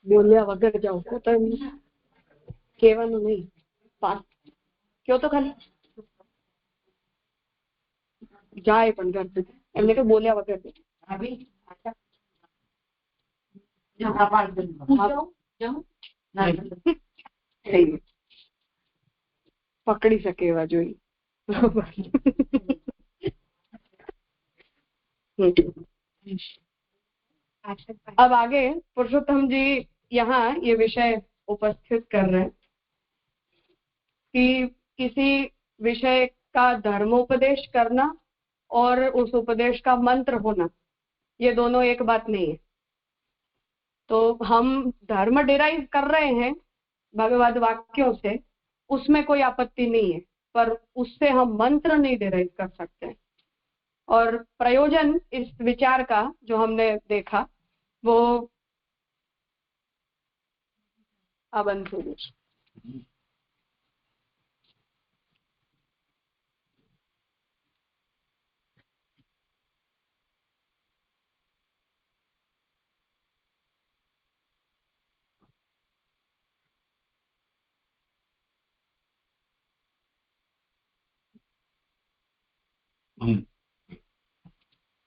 બોલ્યા વગર જાઓ તો કહેવાનું નહીં પાસ કયો તો ખાલી જાય પણ ઘર સુધી એમને કે બોલ્યા વગર પકડી શકે એવા જોઈએ. अब आगे पुरुषोत्तम जी यहाँ ये विषय उपस्थित कर रहे हैं कि किसी विषय का धर्मोपदेश करना और उस उपदेश का मंत्र होना ये दोनों एक बात नहीं है. तो हम धर्म डिराइव कर रहे हैं भगवद वाक्यों से, उसमें कोई आपत्ति नहीं है, पर उससे हम मंत्र नहीं डिराइव कर सकते. और प्रयोजन इस विचार का जो हमने देखा वो अबंध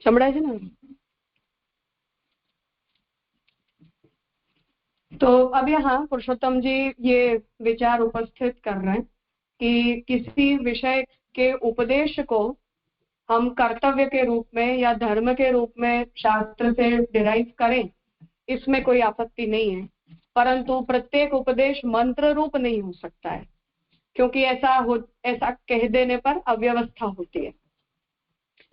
संभळाय छे ने. तो अब यहाँ पुरुषोत्तम जी ये विचार उपस्थित कर रहे हैं कि किसी विषय के उपदेश को हम कर्तव्य के रूप में या धर्म के रूप में शास्त्र से डिराइव करें, इसमें कोई आपत्ति नहीं है, परंतु प्रत्येक उपदेश मंत्र रूप नहीं हो सकता है, क्योंकि ऐसा कह देने पर अव्यवस्था होती है.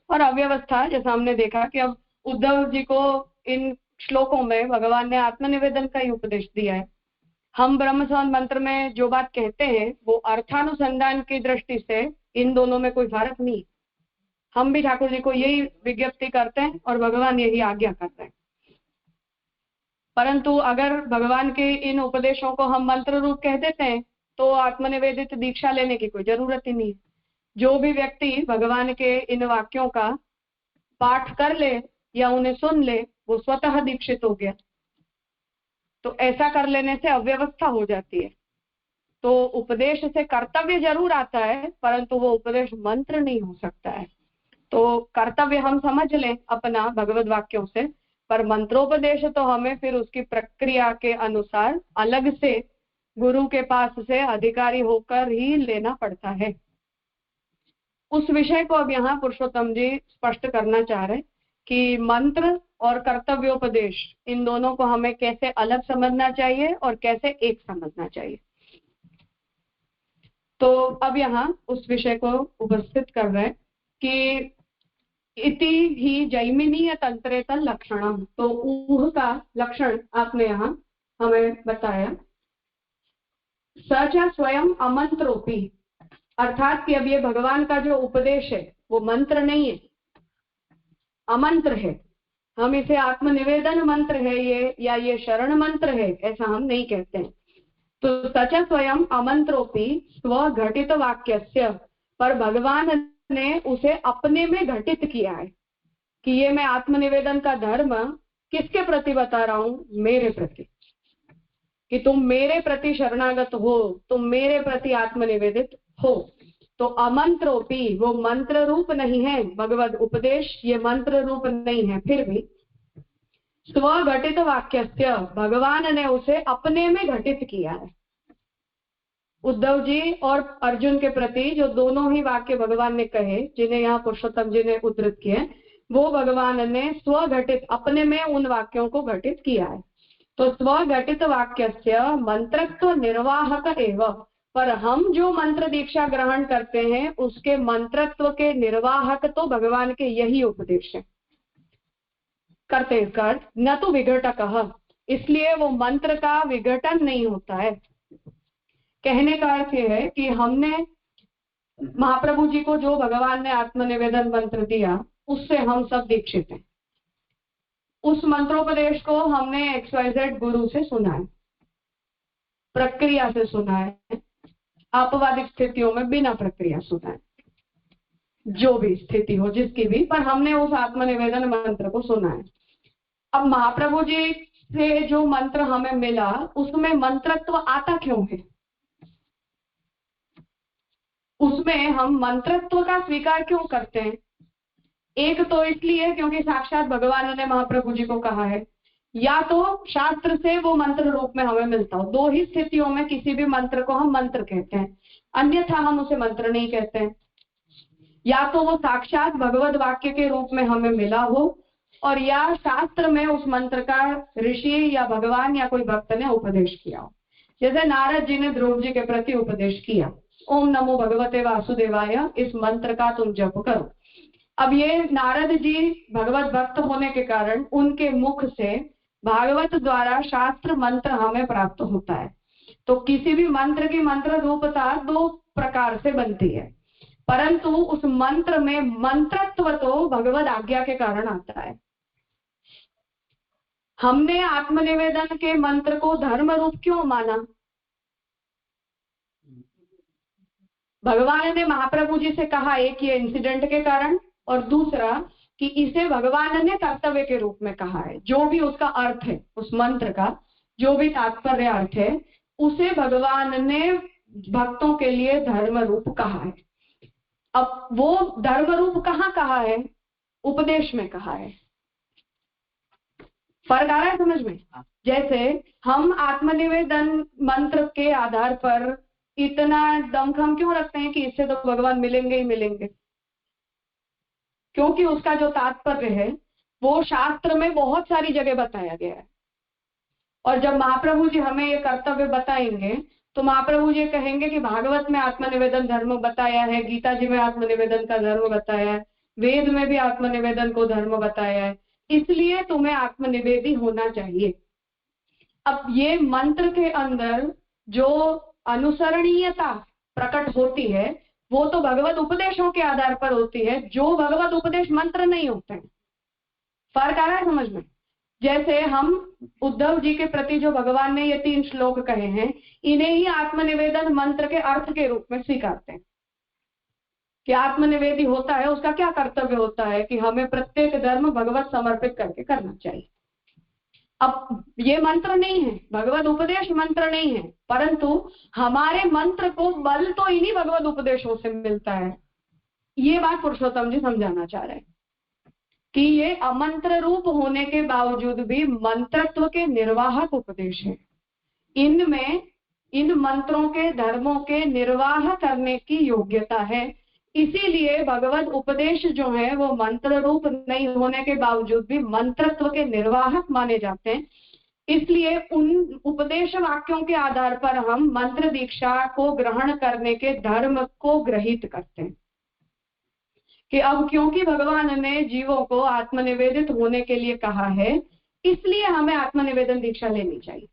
और अव्यवस्था जैसा हमने देखा कि अब उद्धव जी को इन श्लोकों में भगवान ने आत्मनिवेदन का ही उपदेश दिया है. हम ब्रह्मसंबंध मंत्र में जो बात कहते हैं वो अर्थानुसंधान की दृष्टि से इन दोनों में कोई फर्क नहीं. हम भी ठाकुर जी को यही विज्ञप्ति करते हैं और भगवान यही आज्ञा करते हैं. परंतु अगर भगवान के इन उपदेशों को हम मंत्र रूप कह देते हैं तो आत्मनिवेदित दीक्षा लेने की कोई जरूरत ही नहीं है. जो भी व्यक्ति भगवान के इन वाक्यों का पाठ कर ले या उन्हें सुन ले वो स्वतः दीक्षित हो गया. तो ऐसा कर लेने से अव्यवस्था हो जाती है. तो उपदेश से कर्तव्य जरूर आता है, परंतु वो उपदेश मंत्र नहीं हो सकता है. तो कर्तव्य हम समझ लें अपना भगवद वाक्यों से, पर मंत्रोपदेश तो हमें फिर उसकी प्रक्रिया के अनुसार अलग से गुरु के पास से अधिकारी होकर ही लेना पड़ता है. उस विषय को अब यहाँ पुरुषोत्तम जी स्पष्ट करना चाह रहे हैं कि मंत्र और कर्तव्योपदेश इन दोनों को हमें कैसे अलग समझना चाहिए और कैसे एक समझना चाहिए. तो अब यहाँ उस विषय को उपस्थित कर रहे हैं कि इति ही जैमिनीय तंत्रेतन लक्षणम. तो ऊह का लक्षण आपने यहाँ हमें बताया. सच स्वयं अमंत्रोपी, अर्थात कि अब ये भगवान का जो उपदेश है वो मंत्र नहीं है, अमंत्र है. हम इसे आत्मनिवेदन मंत्र है ये या ये शरण मंत्र है ऐसा हम नहीं कहते हैं. तो सच स्वयं अमंत्रोपी स्वघटित वाक्यस्य, पर भगवान ने उसे अपने में घटित किया है कि ये मैं आत्मनिवेदन का धर्म किसके प्रति बता रहा हूं, मेरे प्रति, कि तुम मेरे प्रति शरणागत हो, तुम मेरे प्रति आत्मनिवेदित हो. तो अमंत्रोपी वो मंत्र रूप नहीं है, भगवद उपदेश ये मंत्र रूप नहीं है, फिर भी स्वघटित वाक्यस्य, भगवान ने उसे अपने में घटित किया है. उद्धव जी और अर्जुन के प्रति जो दोनों ही वाक्य भगवान ने कहे, जिन्हें यहाँ पुरुषोत्तम जी ने उद्धृत किए, वो भगवान ने स्वघटित अपने में उन वाक्यों को घटित किया है. तो स्वघटित वाक्यस्य मंत्रत्व निर्वाहक एवं, पर हम जो मंत्र दीक्षा ग्रहण करते हैं उसके मंत्रत्व के निर्वाहक तो भगवान के यही उपदेश है. करते इसका अर्थ न तो विघटक, इसलिए वो मंत्र का विघटन नहीं होता है. कहने का अर्थ यह है कि हमने महाप्रभु जी को जो भगवान ने आत्मनिवेदन मंत्र दिया उससे हम सब दीक्षित हैं. उस मंत्रोपदेश को हमने XYZ गुरु से सुना है, प्रक्रिया से सुना है, आपवादिक स्थितियों में बिना प्रक्रिया सुना है, जो भी स्थिति हो जिसकी भी, पर हमने उस आत्मनिवेदन मंत्र को सुना है. अब महाप्रभु जी से जो मंत्र हमें मिला उसमें मंत्रत्व आता क्यों है? उसमें हम मंत्रत्व का स्वीकार क्यों करते हैं? एक तो इसलिए क्योंकि साक्षात भगवान ने महाप्रभु जी को कहा है, या तो शास्त्र से वो मंत्र रूप में हमें मिलता हो। दो ही स्थितियों में किसी भी मंत्र को हम मंत्र कहते हैं, अन्यथा हम उसे मंत्र नहीं कहते हैं। या तो वो साक्षात भगवत वाक्य के रूप में हमें मिला हो, और या शास्त्र में उस मंत्र का ऋषि या भगवान या कोई भक्त ने उपदेश किया हो। जैसे नारद जी ने ध्रुव जी के प्रति उपदेश किया, ओम नमो भगवते वासुदेवाय, इस मंत्र का तुम जप करो। अब ये नारद जी भगवत भक्त होने के कारण उनके मुख से भागवत द्वारा शास्त्र मंत्र हमें प्राप्त होता है। तो किसी भी मंत्र की मंत्र रूपता दो प्रकार से बनती है, परंतु उस मंत्र में मंत्रत्व तो भगवत आज्ञा के कारण आता है। हमने आत्मनिवेदन के मंत्र को धर्म रूप क्यों माना? भगवान ने महाप्रभु जी से कहा, एक ये इंसिडेंट के कारण, और दूसरा कि इसे भगवान ने कर्तव्य के रूप में कहा है। जो भी उसका अर्थ है, उस मंत्र का जो भी तात्पर्य अर्थ है, उसे भगवान ने भक्तों के लिए धर्म रूप कहा है। अब वो धर्म रूप कहाँ कहा है? उपदेश में कहा है। फर्क आ रहा है समझ में? जैसे हम आत्मनिवेदन मंत्र के आधार पर इतना दमखम क्यों रखते हैं कि इससे तो भगवान मिलेंगे ही मिलेंगे? क्योंकि उसका जो तात्पर्य है वो शास्त्र में बहुत सारी जगह बताया गया है। और जब महाप्रभु जी हमें ये कर्तव्य बताएंगे तो महाप्रभु जी कहेंगे कि भागवत में आत्मनिवेदन धर्म बताया है, गीता जी में आत्मनिवेदन का धर्म बताया है, वेद में भी आत्मनिवेदन को धर्म बताया है, इसलिए तुम्हें आत्मनिवेदी होना चाहिए। अब ये मंत्र के अंदर जो अनुसरणीयता प्रकट होती है वो तो भगवत उपदेशों के आधार पर होती है, जो भगवत उपदेश मंत्र नहीं होते हैं। फर्क आ रहा है समझ में? जैसे हम उद्धव जी के प्रति जो भगवान ने ये 3 श्लोक कहे हैं, इन्हें ही आत्मनिवेदन मंत्र के अर्थ के रूप में स्वीकारते हैं कि आत्मनिवेदी होता है, उसका क्या कर्तव्य होता है कि हमें प्रत्येक धर्म भगवत समर्पित करके करना चाहिए। अब ये मंत्र नहीं है, भगवत उपदेश मंत्र नहीं है, परंतु हमारे मंत्र को बल तो इन्हीं भगवत उपदेशों से मिलता है। ये बात पुरुषोत्तम जी समझाना चाह रहे हैं कि ये अमंत्र रूप होने के बावजूद भी मंत्रत्व के निर्वाहक उपदेश है। इनमें इन मंत्रों के धर्मों के निर्वाह करने की योग्यता है। इसीलिए भगवत उपदेश जो है वो मंत्र रूप नहीं होने के बावजूद भी मंत्रत्व के निर्वाहक माने जाते हैं। इसलिए उन उपदेश वाक्यों के आधार पर हम मंत्र दीक्षा को ग्रहण करने के धर्म को ग्रहित करते हैं कि अब क्योंकि भगवान ने जीवों को आत्मनिवेदित होने के लिए कहा है, इसलिए हमें आत्मनिवेदन दीक्षा लेनी चाहिए।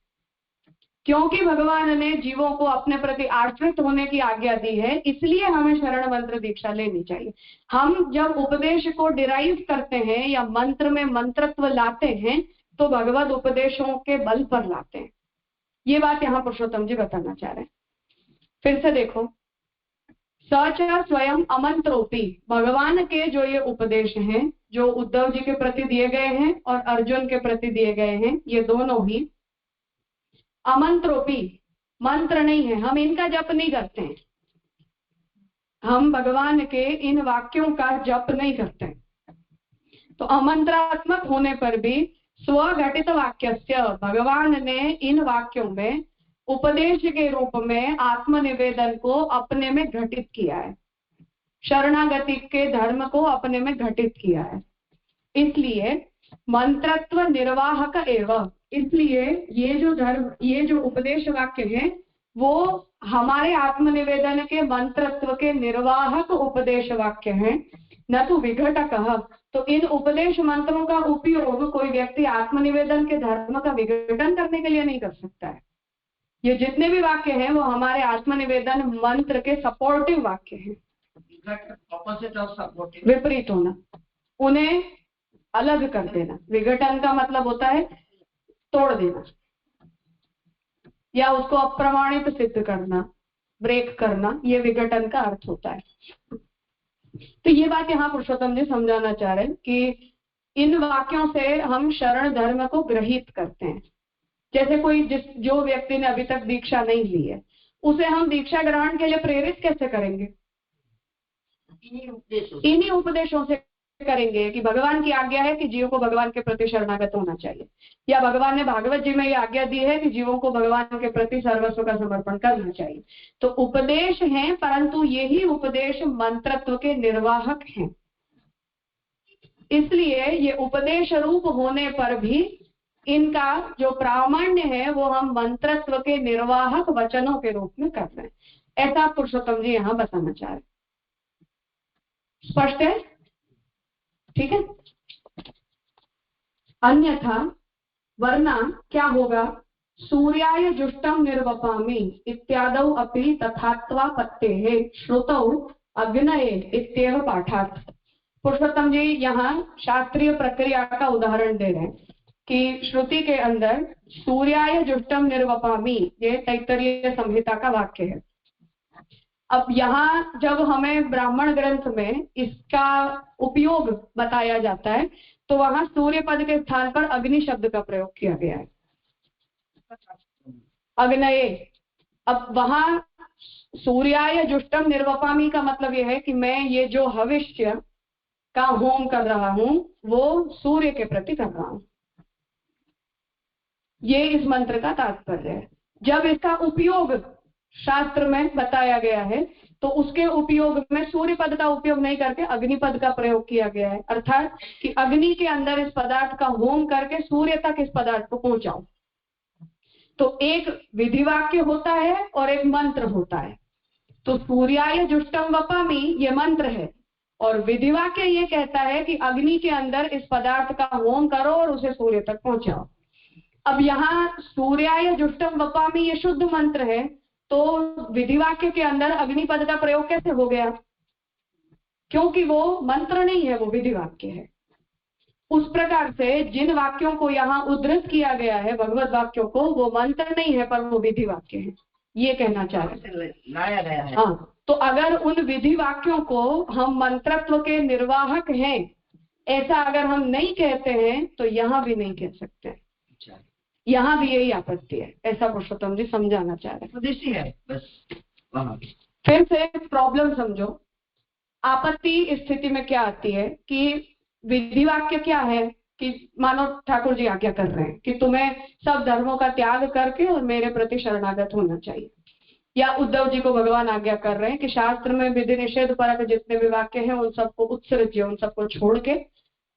क्योंकि भगवान ने जीवों को अपने प्रति आश्रित होने की आज्ञा दी है, इसलिए हमें शरण मंत्र दीक्षा लेनी चाहिए। हम जब उपदेश को डिराइव करते हैं या मंत्र में मंत्रत्व लाते हैं तो भगवत उपदेशों के बल पर लाते हैं। ये बात यहाँ पुरुषोत्तम जी बताना चाह रहे हैं। फिर से देखो, सच स्वयं अमंत्रोपी, भगवान के जो ये उपदेश हैं जो उद्धव जी के प्रति दिए गए हैं और अर्जुन के प्रति दिए गए हैं, ये दोनों ही अमंत्रोपी, मंत्र नहीं है। हम इनका जप नहीं करते हैं, हम भगवान के इन वाक्यों का जप नहीं करते हैं। तो अमंत्रात्मक होने पर भी स्वघटित वाक्यस्य, भगवान ने इन वाक्यों में उपदेश के रूप में आत्मनिवेदन को अपने में घटित किया है, शरणागति के धर्म को अपने में घटित किया है। इसलिए मंत्रत्व निर्वाहक एवं, इसलिए ये जो धर्म, ये जो उपदेश वाक्य है वो हमारे आत्मनिवेदन के मंत्रत्व के निर्वाहक उपदेश वाक्य हैं, न तो विघटक। तो इन उपदेश मंत्रों का उपयोग कोई व्यक्ति आत्मनिवेदन के धर्म का विघटन करने के लिए नहीं कर सकता है। ये जितने भी वाक्य हैं वो हमारे आत्मनिवेदन मंत्र के सपोर्टिव वाक्य हैं। ऑपोजिट ऑफ सपोर्टिव, विपरीत होना, उन्हें अलग कर देना। विघटन का मतलब होता है तोड़ देना या उसको अप्रमाणित सिद्ध करना, ब्रेक करना, ये विघटन का अर्थ होता है। तो ये बात यहाँ पुरुषोत्तम जी समझाना चाह रहे हैं कि इन वाक्यों से हम शरण धर्म को ग्रहित करते हैं। जैसे कोई जो व्यक्ति ने अभी तक दीक्षा नहीं ली है, उसे हम दीक्षा ग्रहण के लिए प्रेरित कैसे करेंगे? इन्हीं उपदेशों से करेंगे कि भगवान की आज्ञा है कि जीवों को भगवान के प्रति शरणागत होना चाहिए, या भगवान ने भागवत जी में ये आज्ञा दी है कि जीवों को भगवान के प्रति सर्वस्व का समर्पण करना चाहिए। तो उपदेश हैं, परंतु यही उपदेश मंत्रत्व के निर्वाहक हैं। इसलिए ये उपदेश रूप होने पर भी इनका जो प्रामाण्य है वो हम मंत्रत्व के निर्वाहक वचनों के रूप में कर रहे हैं। ऐसा पुरुषोत्तम जी यहाँ बताना चाह रहे। स्पष्ट है? ठीक है। अन्यथा वरना क्या होगा? सूर्याय जुष्टम निर्वपामि इत्यादौ अपि तथात्वापत्तेः श्रुतौ अग्नये इत्येव पाठात्। पुरुषोत्तम जी यहाँ शास्त्रीय प्रक्रिया का उदाहरण दे रहे हैं कि श्रुति के अंदर सूर्याय जुष्टम निर्वपामि, ये तैत्तरीय संहिता का वाक्य है। अब यहाँ जब हमें ब्राह्मण ग्रंथ में इसका उपयोग बताया जाता है तो वहां सूर्य पद के स्थान पर अग्नि शब्द का प्रयोग किया गया है, अग्नये। अब वहां सूर्याय जुष्टम निर्वपामि का मतलब यह है कि मैं ये जो हविष्य का होम कर रहा हूं वो सूर्य के प्रति कर रहा हूं। ये इस मंत्र का तात्पर्य है। जब इसका उपयोग शास्त्र में बताया गया है तो उसके उपयोग में सूर्य पद का उपयोग नहीं करके अग्नि पद का प्रयोग किया गया है, अर्थात कि अग्नि के अंदर इस पदार्थ का होम करके सूर्य तक इस पदार्थ को पहुंचाओ। तो एक विधिवाक्य होता है और एक मंत्र होता है। तो सूर्याय जुष्टम वपामि ये मंत्र है और विधिवाक्य ये कहता है कि अग्नि के अंदर इस पदार्थ का होम करो और उसे सूर्य तक पहुंचाओ। अब यहाँ सूर्याय जुष्टम वपामि ये शुद्ध मंत्र है, तो विधिवाक्य के अंदर अग्नि पद का प्रयोग कैसे हो गया? क्योंकि वो मंत्र नहीं है, वो विधिवाक्य है। उस प्रकार से जिन वाक्यों को यहाँ उद्धृत किया गया है, भगवत वाक्यों को, वो मंत्र नहीं है पर वो विधि वाक्य है, ये कहना चाह रहे लाया गया है। हाँ, तो अगर उन विधि वाक्यों को हम मंत्रत्व के निर्वाहक हैं ऐसा अगर हम नहीं कहते हैं तो यहाँ भी नहीं कह सकते। यहाँ भी यही आपत्ति है, ऐसा पुरुषोत्तम जी समझाना चाह रहे हैं। बस फिर से प्रॉब्लम समझो। आपत्ति स्थिति में क्या आती है कि विधि वाक्य क्या है कि मानो ठाकुर जी आज्ञा कर रहे हैं कि तुम्हें सब धर्मों का त्याग करके और मेरे प्रति शरणागत होना चाहिए, या उद्धव जी को भगवान आज्ञा कर रहे हैं कि शास्त्र में विधि निषेध परक जितने भी वाक्य हैं उन सबको उत्सृज्य, उन सबको छोड़ के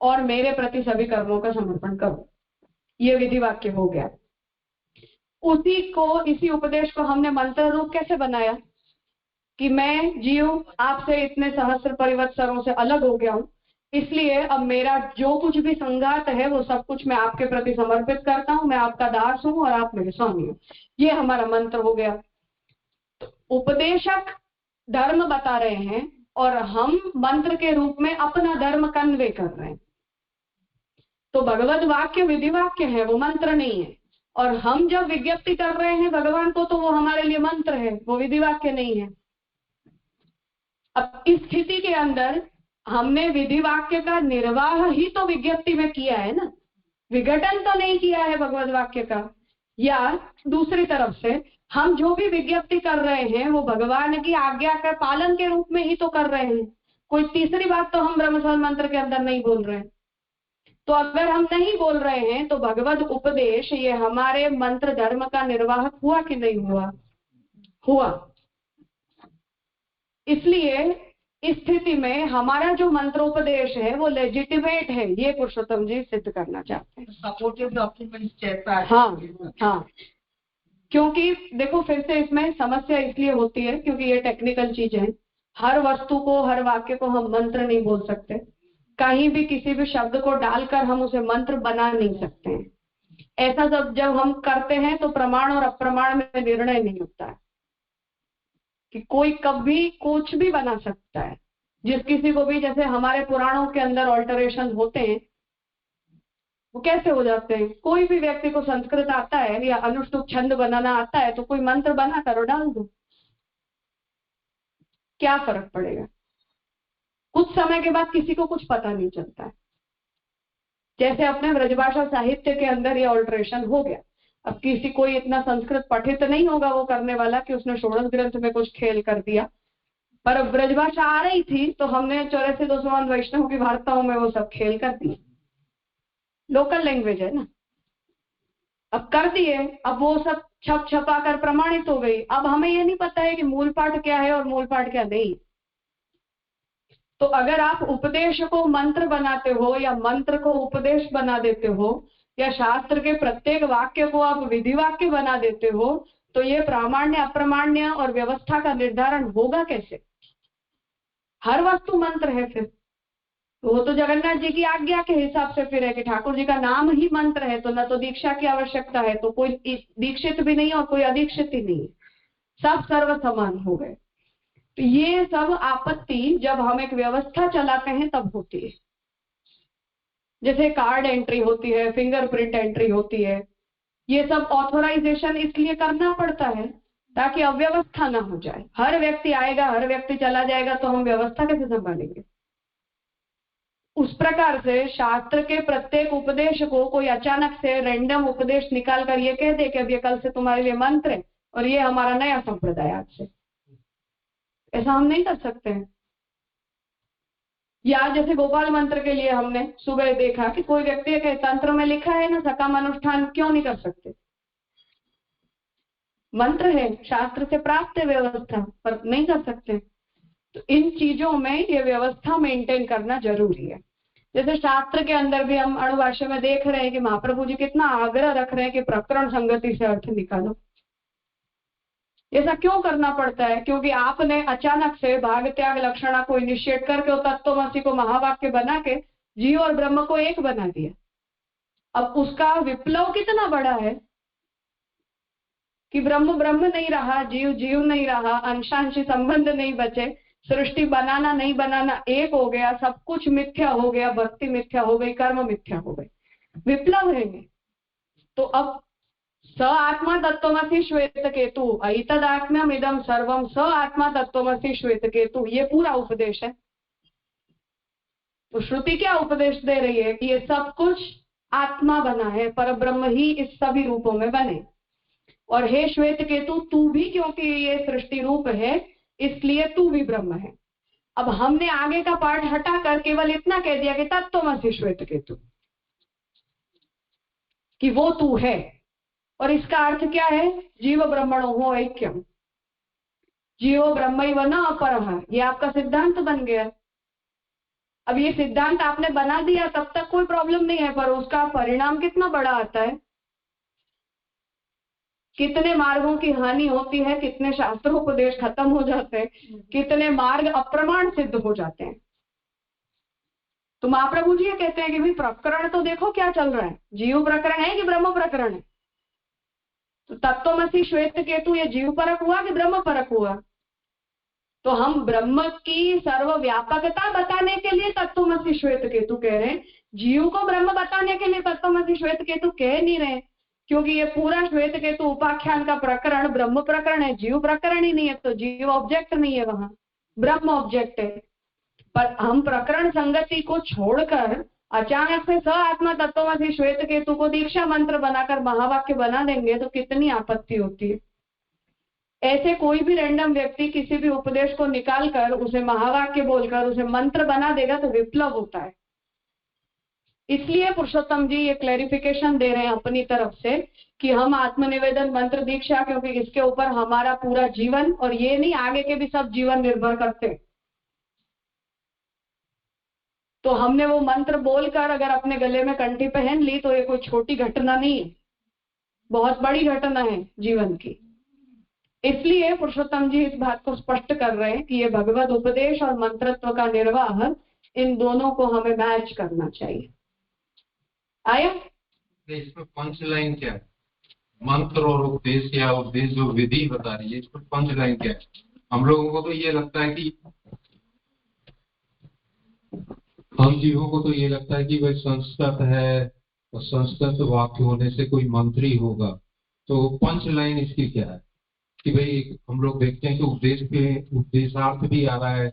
और मेरे प्रति सभी कर्मों का समर्पण करो। ये विधि वाक्य हो गया। उसी को, इसी उपदेश को हमने मंत्र रूप कैसे बनाया कि मैं जीव आपसे इतने सहस्त्र परिवत्सरों से अलग हो गया हूं, इसलिए अब मेरा जो कुछ भी संगात है वो सब कुछ मैं आपके प्रति समर्पित करता हूं, मैं आपका दास हूं और आप मेरे स्वामी हो। ये हमारा मंत्र हो गया। तो उपदेशक धर्म बता रहे हैं और हम मंत्र के रूप में अपना धर्म कन्वे कर रहे हैं। तो भगवत वाक्य विधि वाक्य है, वो मंत्र नहीं है। और हम जब विज्ञप्ति कर रहे हैं भगवान को तो वो हमारे लिए मंत्र है, वो विधि वाक्य नहीं है। अब इस स्थिति के अंदर हमने विधि वाक्य का निर्वाह ही तो विज्ञप्ति में किया है ना, विघटन तो नहीं किया है भगवत वाक्य का। या दूसरी तरफ से हम जो भी विज्ञप्ति कर रहे हैं वो भगवान की आज्ञा का पालन के रूप में ही तो कर रहे हैं। कोई तीसरी बात तो हम ब्रह्मसंहिता मंत्र के अंदर नहीं बोल रहे हैं। तो अगर हम नहीं बोल रहे हैं तो भगवत उपदेश ये हमारे मंत्र धर्म का निर्वाहक हुआ कि नहीं हुआ? हुआ। इसलिए इस स्थिति में हमारा जो मंत्रोपदेश है वो लेजिटिमेट है, ये पुरुषोत्तम जी सिद्ध करना चाहते हैं। सपोर्टिव डॉक्यूमेंट कहता है। हाँ, क्योंकि देखो फिर से इसमें समस्या इसलिए होती है क्योंकि ये टेक्निकल चीज है। हर वस्तु को, हर वाक्य को हम मंत्र नहीं बोल सकते। कहीं भी किसी भी शब्द को डालकर हम उसे मंत्र बना नहीं सकते हैं। ऐसा जब हम करते हैं तो प्रमाण और अप्रमाण में निर्णय नहीं होता है कि कोई कभी कुछ भी बना सकता है। जिस किसी को भी, जैसे हमारे पुराणों के अंदर ऑल्टरेशन होते हैं, वो कैसे हो जाते हैं? कोई भी व्यक्ति को संस्कृत आता है या अनुष्टुप छंद बनाना आता है तो कोई मंत्र बना कर डाल दो, क्या फर्क पड़ेगा? कुछ समय के बाद किसी को कुछ पता नहीं चलता है। जैसे अपने ब्रजभाषा साहित्य के अंदर ये ऑल्ट्रेशन हो गया। अब किसी कोई इतना संस्कृत पठित नहीं होगा वो करने वाला कि उसने षोडश ग्रंथ में कुछ खेल कर दिया, पर ब्रजभाषा आ रही थी तो हमने 84 वैष्णव की वार्ताओं में वो सब खेल कर दिए। लोकल लैंग्वेज है ना, अब कर दिए, अब वो सब छप छपा कर प्रमाणित हो गई। अब हमें ये नहीं पता है कि मूल पाठ क्या है और मूल पाठ क्या नहीं। तो अगर आप उपदेश को मंत्र बनाते हो या मंत्र को उपदेश बना देते हो या शास्त्र के प्रत्येक वाक्य को आप विधि वाक्य बना देते हो, तो ये प्रामाण्य अप्रामाण्य और व्यवस्था का निर्धारण होगा कैसे? हर वस्तु मंत्र है फिर। तो वो तो जगन्नाथ जी की आज्ञा के हिसाब से फिर है कि ठाकुर जी का नाम ही मंत्र है, तो न तो दीक्षा की आवश्यकता है, तो कोई दीक्षित भी नहीं और कोई अदीक्षित ही नहीं, सब सर्व समान हो गए। तो ये सब आपत्ति जब हम एक व्यवस्था चलाते हैं तब होती है। जैसे कार्ड एंट्री होती है, फिंगरप्रिंट एंट्री होती है, ये सब ऑथोराइजेशन इसलिए करना पड़ता है ताकि अव्यवस्था ना हो जाए। हर व्यक्ति आएगा, हर व्यक्ति चला जाएगा, तो हम व्यवस्था कैसे संभालेंगे? उस प्रकार से शास्त्र के प्रत्येक उपदेश को कोई अचानक से रैंडम उपदेश निकाल कर ये कह दे कि अब ये कल से तुम्हारे लिए मंत्र है और ये हमारा नया संप्रदाय आज से, ऐसा हम नहीं कर सकते हैं। या जैसे गोपाल मंत्र के लिए हमने सुबह देखा कि कोई व्यक्ति के तंत्र में लिखा है ना, सकाम अनुष्ठान क्यों नहीं कर सकते? मंत्र है, शास्त्र से प्राप्त है व्यवस्था, पर नहीं कर सकते। तो इन चीजों में ये व्यवस्था मेंटेन करना जरूरी है। जैसे शास्त्र के अंदर भी हम अणुभाष्य में देख रहे हैं कि महाप्रभु जी कितना आग्रह रख रहे हैं कि प्रकरण संगति से अर्थ निकालो। ऐसा क्यों करना पड़ता है? क्योंकि आपने अचानक से भाग त्याग लक्षणा को इनिशिएट करके तत्वमसि को महावाक्य बना के जीव और ब्रह्म को एक बना दिया। अब उसका विप्लव कितना बड़ा है कि ब्रह्म ब्रह्म नहीं रहा, जीव जीव नहीं रहा, अंशांशी संबंध नहीं बचे, सृष्टि बनाना नहीं बनाना एक हो गया, सब कुछ मिथ्या हो गया, भक्ति मिथ्या हो गई, कर्म मिथ्या हो गई। विप्लव है। तो अब स आत्मा तत्वमसि श्वेत केतु ऐतदात्म्यम इदम सर्वम स आत्मा तत्वमसि श्वेत केतु, ये पूरा उपदेश है। तो श्रुति क्या उपदेश दे रही है कि ये सब कुछ आत्मा बना है, पर ब्रह्म ही इस सभी रूपों में बने। और हे श्वेत केतु, तू भी क्योंकि ये सृष्टि रूप है इसलिए तू भी ब्रह्म है। अब हमने आगे का पार्ट हटाकर केवल इतना कह दिया कि तत्वमसि श्वेत केतु, कि वो तू है। और इसका अर्थ क्या है? जीव ब्रह्मणो हो ऐक्यम, जीव ब्रह्मैव न अपरः, ये आपका सिद्धांत बन गया। अब ये सिद्धांत आपने बना दिया तब तक कोई प्रॉब्लम नहीं है, पर उसका परिणाम कितना बड़ा आता है, कितने मार्गों की हानि होती है, कितने शास्त्रोपदेश खत्म हो जाते हैं, कितने मार्ग अप्रमाण सिद्ध हो जाते हैं। तो महाप्रभु जी ये कहते हैं कि भाई प्रकरण तो देखो क्या चल रहा है, जीव प्रकरण है कि ब्रह्म प्रकरण है? तो तत्वमसि श्वेत केतु ये जीव परक हुआ कि ब्रह्म परक हुआ? तो हम ब्रह्म की सर्वव्यापकता बताने के लिए तत्वमसि श्वेत केतु कह रहे हैं, जीव को ब्रह्म बताने के लिए तत्वमसि श्वेत केतु कह नहीं रहे, क्योंकि ये पूरा श्वेत केतु उपाख्यान का प्रकरण ब्रह्म प्रकरण है, जीव प्रकरण ही नहीं है। तो जीव ऑब्जेक्ट नहीं है, वहां ब्रह्म ऑब्जेक्ट है। पर हम प्रकरण संगति को छोड़कर अचानक से स आत्मा तत्वमसि श्वेत केतु को दीक्षा मंत्र बनाकर महावाक्य बना देंगे तो कितनी आपत्ति होती है। ऐसे कोई भी रैंडम व्यक्ति किसी भी उपदेश को निकालकर उसे महावाक्य बोलकर उसे मंत्र बना देगा तो विप्लव होता है। इसलिए पुरुषोत्तम जी ये क्लैरिफिकेशन दे रहे हैं अपनी तरफ से कि हम आत्मनिवेदन मंत्र दीक्षा, क्योंकि इसके ऊपर हमारा पूरा जीवन और ये नहीं आगे के भी सब जीवन निर्भर करते हैं। तो हमने वो मंत्र बोलकर अगर अपने गले में कंठी पहन ली तो ये कोई छोटी घटना नहीं है, बहुत बड़ी घटना है जीवन की। इसलिए पुरुषोत्तम जी इस बात को स्पष्ट कर रहे हैं कि ये भगवत उपदेश और मंत्रत्व का निर्वाह, इन दोनों को हमें मैच करना चाहिए। आया इसमें पंच लाइन क्या है? मंत्र और उपदेश या उपदेश जो विधि बता रही है, इसमें पंच लाइन क्या है? हम लोगों को तो ये लगता है कि हम जीवों को तो ये लगता है कि भाई संस्कृत है और संस्कृत वाक्य होने से कोई मंत्री होगा। तो पंच लाइन इसकी क्या है कि भाई हम लोग देखते हैं कि उपदेश के उपदेशार्थ भी आ रहा है,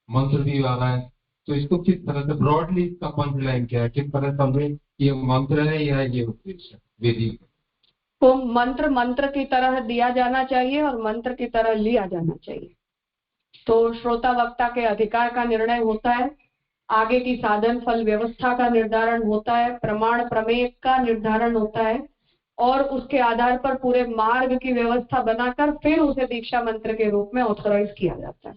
मंत्र भी आ रहा है, तो इसको किस तरह से ब्रॉडली इसका पंच लाइन क्या है, किस तरह से हमें ये मंत्र है या ये उपदेश है वेदी? को मंत्र मंत्र की तरह दिया जाना चाहिए और मंत्र की तरह लिया जाना चाहिए। तो श्रोता वक्ता के अधिकार का निर्णय होता है, आगे की साधन फल व्यवस्था का निर्धारण होता है, प्रमाण प्रमेय का निर्धारण होता है और उसके आधार पर पूरे मार्ग की व्यवस्था बनाकर फिर उसे दीक्षा मंत्र के रूप में ऑथोराइज किया जाता है।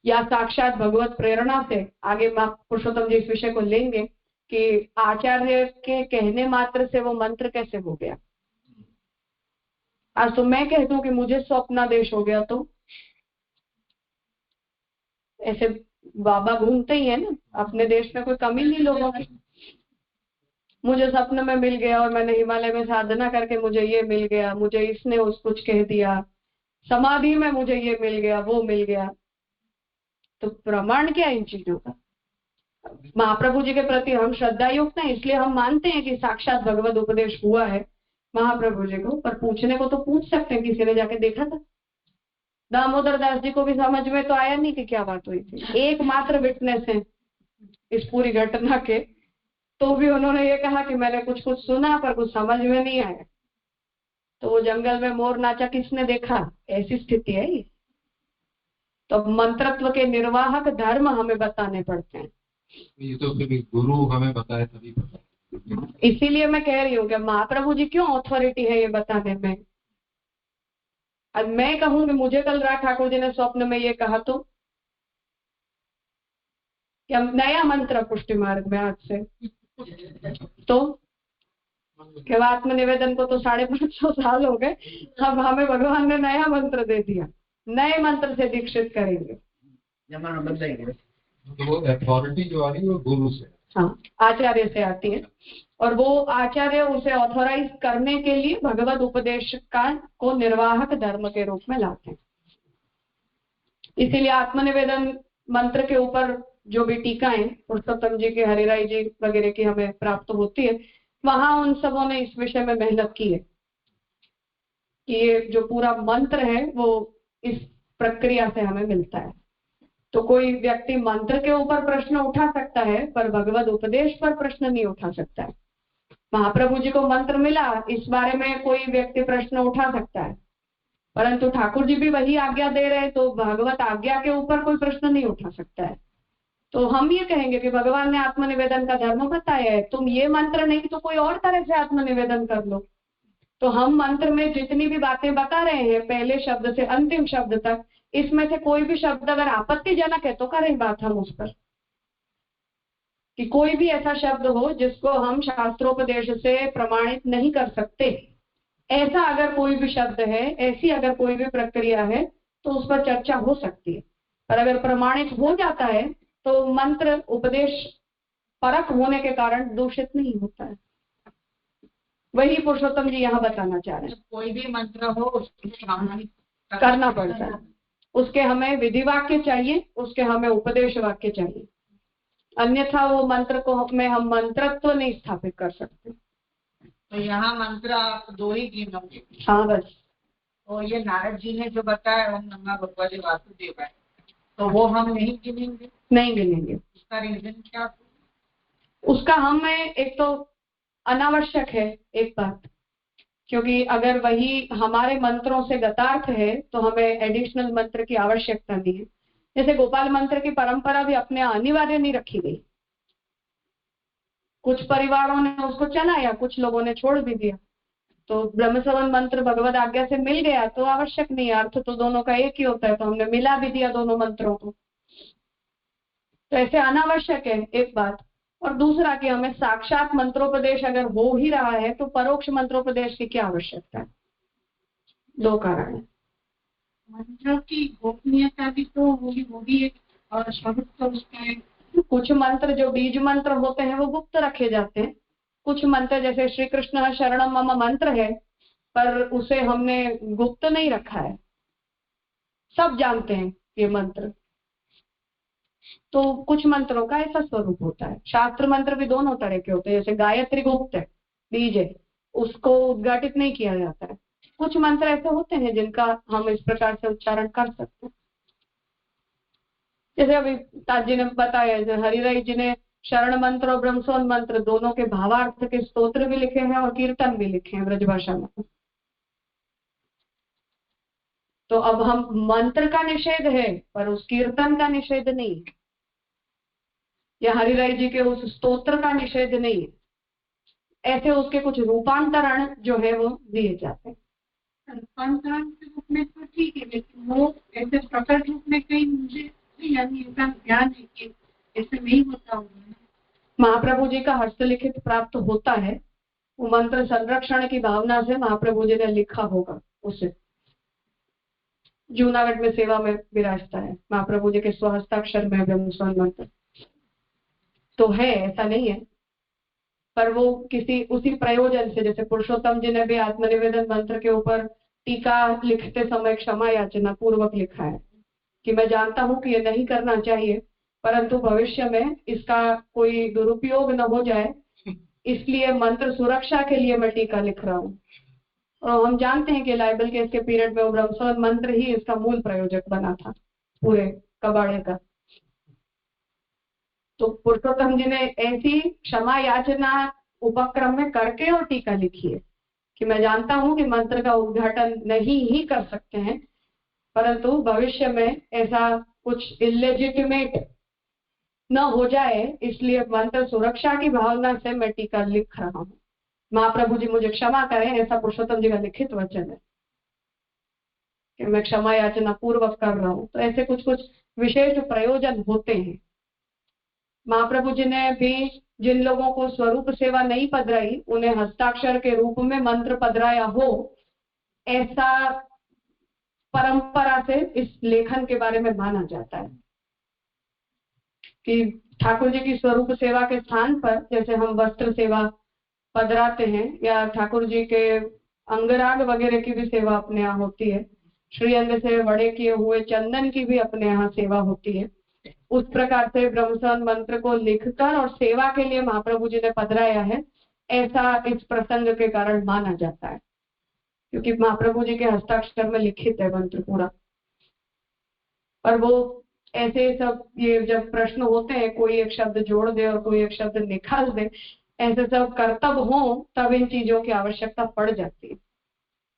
या साक्षात भगवत प्रेरणा से आगे पुरुषोत्तम जी इस विषय को लेंगे कि आचार्य के कहने मात्र से वो मंत्र कैसे हो गया। आज तो मैं कह दूं कि मुझे स्वप्नादेश हो गया, तो ऐसे बाबा घूमते ही है ना, अपने देश में कोई कमी नहीं लोगों की। मुझे सपने में मिल गया और मैंने हिमालय में साधना करके मुझे ये मिल गया, मुझे इसने उस कुछ कह दिया, समाधि में मुझे ये मिल गया, वो मिल गया। तो प्रमाण क्या इन चीजों का? महाप्रभु जी के प्रति हम श्रद्धा युक्त हैं, इसलिए हम मानते हैं कि साक्षात भगवत उपदेश हुआ है महाप्रभु जी को। पर पूछने को तो पूछ सकते हैं, किसी ने जाके देखा था? दामोदर दास जी को भी समझ में तो आया नहीं कि क्या बात हुई थी। एकमात्र विटनेस है इस पूरी घटना के, तो भी उन्होंने ये कहा कि मैंने कुछ कुछ सुना पर कुछ समझ में नहीं आया। तो वो जंगल में मोर नाचा किसने देखा? ऐसी स्थिति है ये। तो मंत्रत्व के निर्वाहक धर्म हमें बताने पड़ते हैं। ये तो फिर गुरु हमें बताए तभी पता। इसीलिए मैं कह रही हूँ कि महाप्रभु जी क्यों अथॉरिटी है ये बताने में। अब मैं कहूँ कि मुझे कल रात ठाकुर जी ने स्वप्न में ये कहा तो क्या नया मंत्र पुष्टि मार्ग में आज से, तो क्या आत्मनिवेदन को तो 550 साल हो गए, अब हमें भगवान ने नया मंत्र दे दिया, नए मंत्र से दीक्षित करेंगे। जमाना बदलेगा। तो वो अथॉरिटी जो आ रही है वो गुरु से, हाँ, आचार्य से आती है और वो आचार्य उसे ऑथोराइज करने के लिए भगवत उपदेश का को निर्वाहक धर्म के रूप में लाते हैं। इसीलिए आत्मनिवेदन मंत्र के ऊपर जो भी टीकाएं पुरुषोत्तम जी के, हरिराय जी वगैरह की हमें प्राप्त होती है, वहां उन सबों ने इस विषय में मेहनत की है कि ये जो पूरा मंत्र है वो इस प्रक्रिया से हमें मिलता है। तो कोई व्यक्ति मंत्र के ऊपर प्रश्न उठा सकता है पर भगवत उपदेश पर प्रश्न नहीं उठा सकता है। महाप्रभु जी को मंत्र मिला, इस बारे में कोई व्यक्ति प्रश्न उठा सकता है, परंतु ठाकुर जी भी वही आज्ञा दे रहे हैं, तो भगवत आज्ञा के ऊपर कोई प्रश्न नहीं उठा सकता है। तो हम ये कहेंगे कि भगवान ने आत्मनिवेदन का धर्म बताया है, तुम ये मंत्र नहीं तो कोई और तरह से आत्मनिवेदन कर लो। तो हम मंत्र में जितनी भी बातें बता रहे हैं पहले शब्द से अंतिम शब्द तक, इसमें से कोई भी शब्द अगर आपत्तिजनक है तो करें बात हम उस पर, कि कोई भी ऐसा शब्द हो जिसको हम शास्त्रोपदेश से प्रमाणित नहीं कर सकते, ऐसा अगर कोई भी शब्द है, ऐसी अगर कोई भी प्रक्रिया है तो उस पर चर्चा हो सकती है। पर अगर प्रमाणित हो जाता है तो मंत्र उपदेश परक होने के कारण दूषित नहीं होता है। वही पुरुषोत्तम जी यहाँ बताना चाह रहे हैं। कोई भी मंत्र हो उसको प्रमाणित करना पड़ता है, उसके हमें विधि वाक्य चाहिए, उसके हमें उपदेश वाक्य चाहिए, अन्यथा वो मंत्र को में हम मंत्रत्व नहीं स्थापित कर सकते। तो यहाँ मंत्र आप 2 ही गिनोगे? हाँ बस। तो ये नारद जी ने जो बताया ओम नमः भगवते वासुदेवाय, तो वो हम नहीं गिनेंगे? नहीं गिनेंगे। उसका रीजन क्या? उसका हमें एक तो अनावश्यक है एक बात, क्योंकि अगर वही हमारे मंत्रों से गतार्थ है तो हमें एडिशनल मंत्र की आवश्यकता नहीं है। जैसे गोपाल मंत्र की परंपरा भी अपने अनिवार्य नहीं रखी गई, कुछ परिवारों ने उसको चलाया, कुछ लोगों ने छोड़ भी दिया। तो ब्रह्मसवन मंत्र भगवत आज्ञा से मिल गया तो आवश्यक नहीं, अर्थ तो दोनों का एक ही होता है, तो हमने मिला भी दिया दोनों मंत्रों को। तो ऐसे अनावश्यक है एक बात। और दूसरा कि हमें साक्षात मंत्रोपदेश अगर हो ही रहा है तो परोक्ष मंत्रोपदेश की क्या आवश्यकता है? 2 कारण है। मंत्रों की गोपनीयता भी तो होगी, वो भी एक और शब्द तो उसके कुछ मंत्र जो बीज मंत्र होते हैं वो गुप्त रखे जाते हैं। कुछ मंत्र जैसे श्री कृष्ण शरणम मम मंत्र है पर उसे हमने गुप्त नहीं रखा है, सब जानते हैं ये मंत्र। तो कुछ मंत्रों का ऐसा स्वरूप होता है। शास्त्र मंत्र भी दोनों तरह के होते हैं, जैसे गायत्री गुप्त है, बीज है, उसको उद्घाटित नहीं किया जाता है। कुछ मंत्र ऐसे होते हैं जिनका हम इस प्रकार से उच्चारण कर सकते हैं। जैसे अभी ताज जी ने बताया, हरिराय जी ने शरण मंत्र और ब्रह्मसोन मंत्र दोनों के भावार्थ के स्तोत्र भी लिखे हैं और कीर्तन भी लिखे हैं ब्रजभाषा में। तो अब हम मंत्र का निषेध है पर उस कीर्तन का निषेध नहीं है, या हरिराय जी के उस स्तोत्र का निषेध नहीं है। ऐसे उसके कुछ रूपांतरण जो है वो दिए जाते हैं। रूपांतरण के रूप में तो ठीक है, लेकिन वो ऐसे प्रकट रूप में कहीं मुझे यानी इनका ज्ञान है कि ऐसे नहीं होता होगा। महाप्रभु जी का हस्तलिखित प्राप्त होता है, वो मंत्र संरक्षण की भावना से महाप्रभु जी ने लिखा होगा उसे। जूनागढ़ में सेवा में विराजता है महाप्रभु जी के स्वहस्ताक्षर में ब्रह्मसोन मंत्र तो है, ऐसा नहीं है, पर वो किसी उसी प्रयोजन से, जैसे पुरुषोत्तम जी ने भी आत्मनिवेदन मंत्र के ऊपर टीका लिखते समय क्षमा याचना पूर्वक लिखा है कि मैं जानता हूं कि ये नहीं करना चाहिए, परंतु भविष्य में इसका कोई दुरुपयोग न हो जाए, इसलिए मंत्र सुरक्षा के लिए मैं टीका लिख रहा हूँ। और हम जानते हैं कि लाइबल केस के पीरियड में ब्रह्मसोन मंत्र ही इसका मूल प्रयोजक बना था पूरे कबाड़े का। तो पुरुषोत्तम जी ने ऐसी क्षमा याचना उपक्रम में करके और टीका लिखी है कि मैं जानता हूं कि मंत्र का उद्घाटन नहीं ही कर सकते हैं, परंतु भविष्य में ऐसा कुछ इलेजिटिमेट न हो जाए, इसलिए मंत्र सुरक्षा की भावना से मैं टीका लिख रहा हूँ। महाप्रभु जी मुझे क्षमा करें, ऐसा पुरुषोत्तम जी का लिखित वचन है कि मैं क्षमा याचना पूर्वक कर रहा हूँ। तो ऐसे कुछ कुछ विशेष प्रयोजन होते हैं। महाप्रभु जी ने भी जिन लोगों को स्वरूप सेवा नहीं पधराई उन्हें हस्ताक्षर के रूप में मंत्र पधराया हो, ऐसा परंपरा से इस लेखन के बारे में माना जाता है कि ठाकुर जी की स्वरूप सेवा के स्थान पर जैसे हम वस्त्र सेवा पधराते हैं या ठाकुर जी के अंगराग वगैरह की भी सेवा अपने यहाँ होती है, श्रीअंग से बड़े किए हुए चंदन की भी अपने यहाँ सेवा होती है, उस प्रकार से ब्रह्मसोन मंत्र को लिखकर और सेवा के लिए महाप्रभु जी ने पधराया है, ऐसा इस प्रसंग के कारण माना जाता है क्योंकि महाप्रभु जी के हस्ताक्षर में लिखित है मंत्र पूरा। पर वो ऐसे सब ये जब प्रश्न होते हैं, कोई एक शब्द जोड़ दे और कोई एक शब्द निकाल दे, ऐसे सब कर्तव्य हो तब इन चीजों की आवश्यकता पड़ जाती है।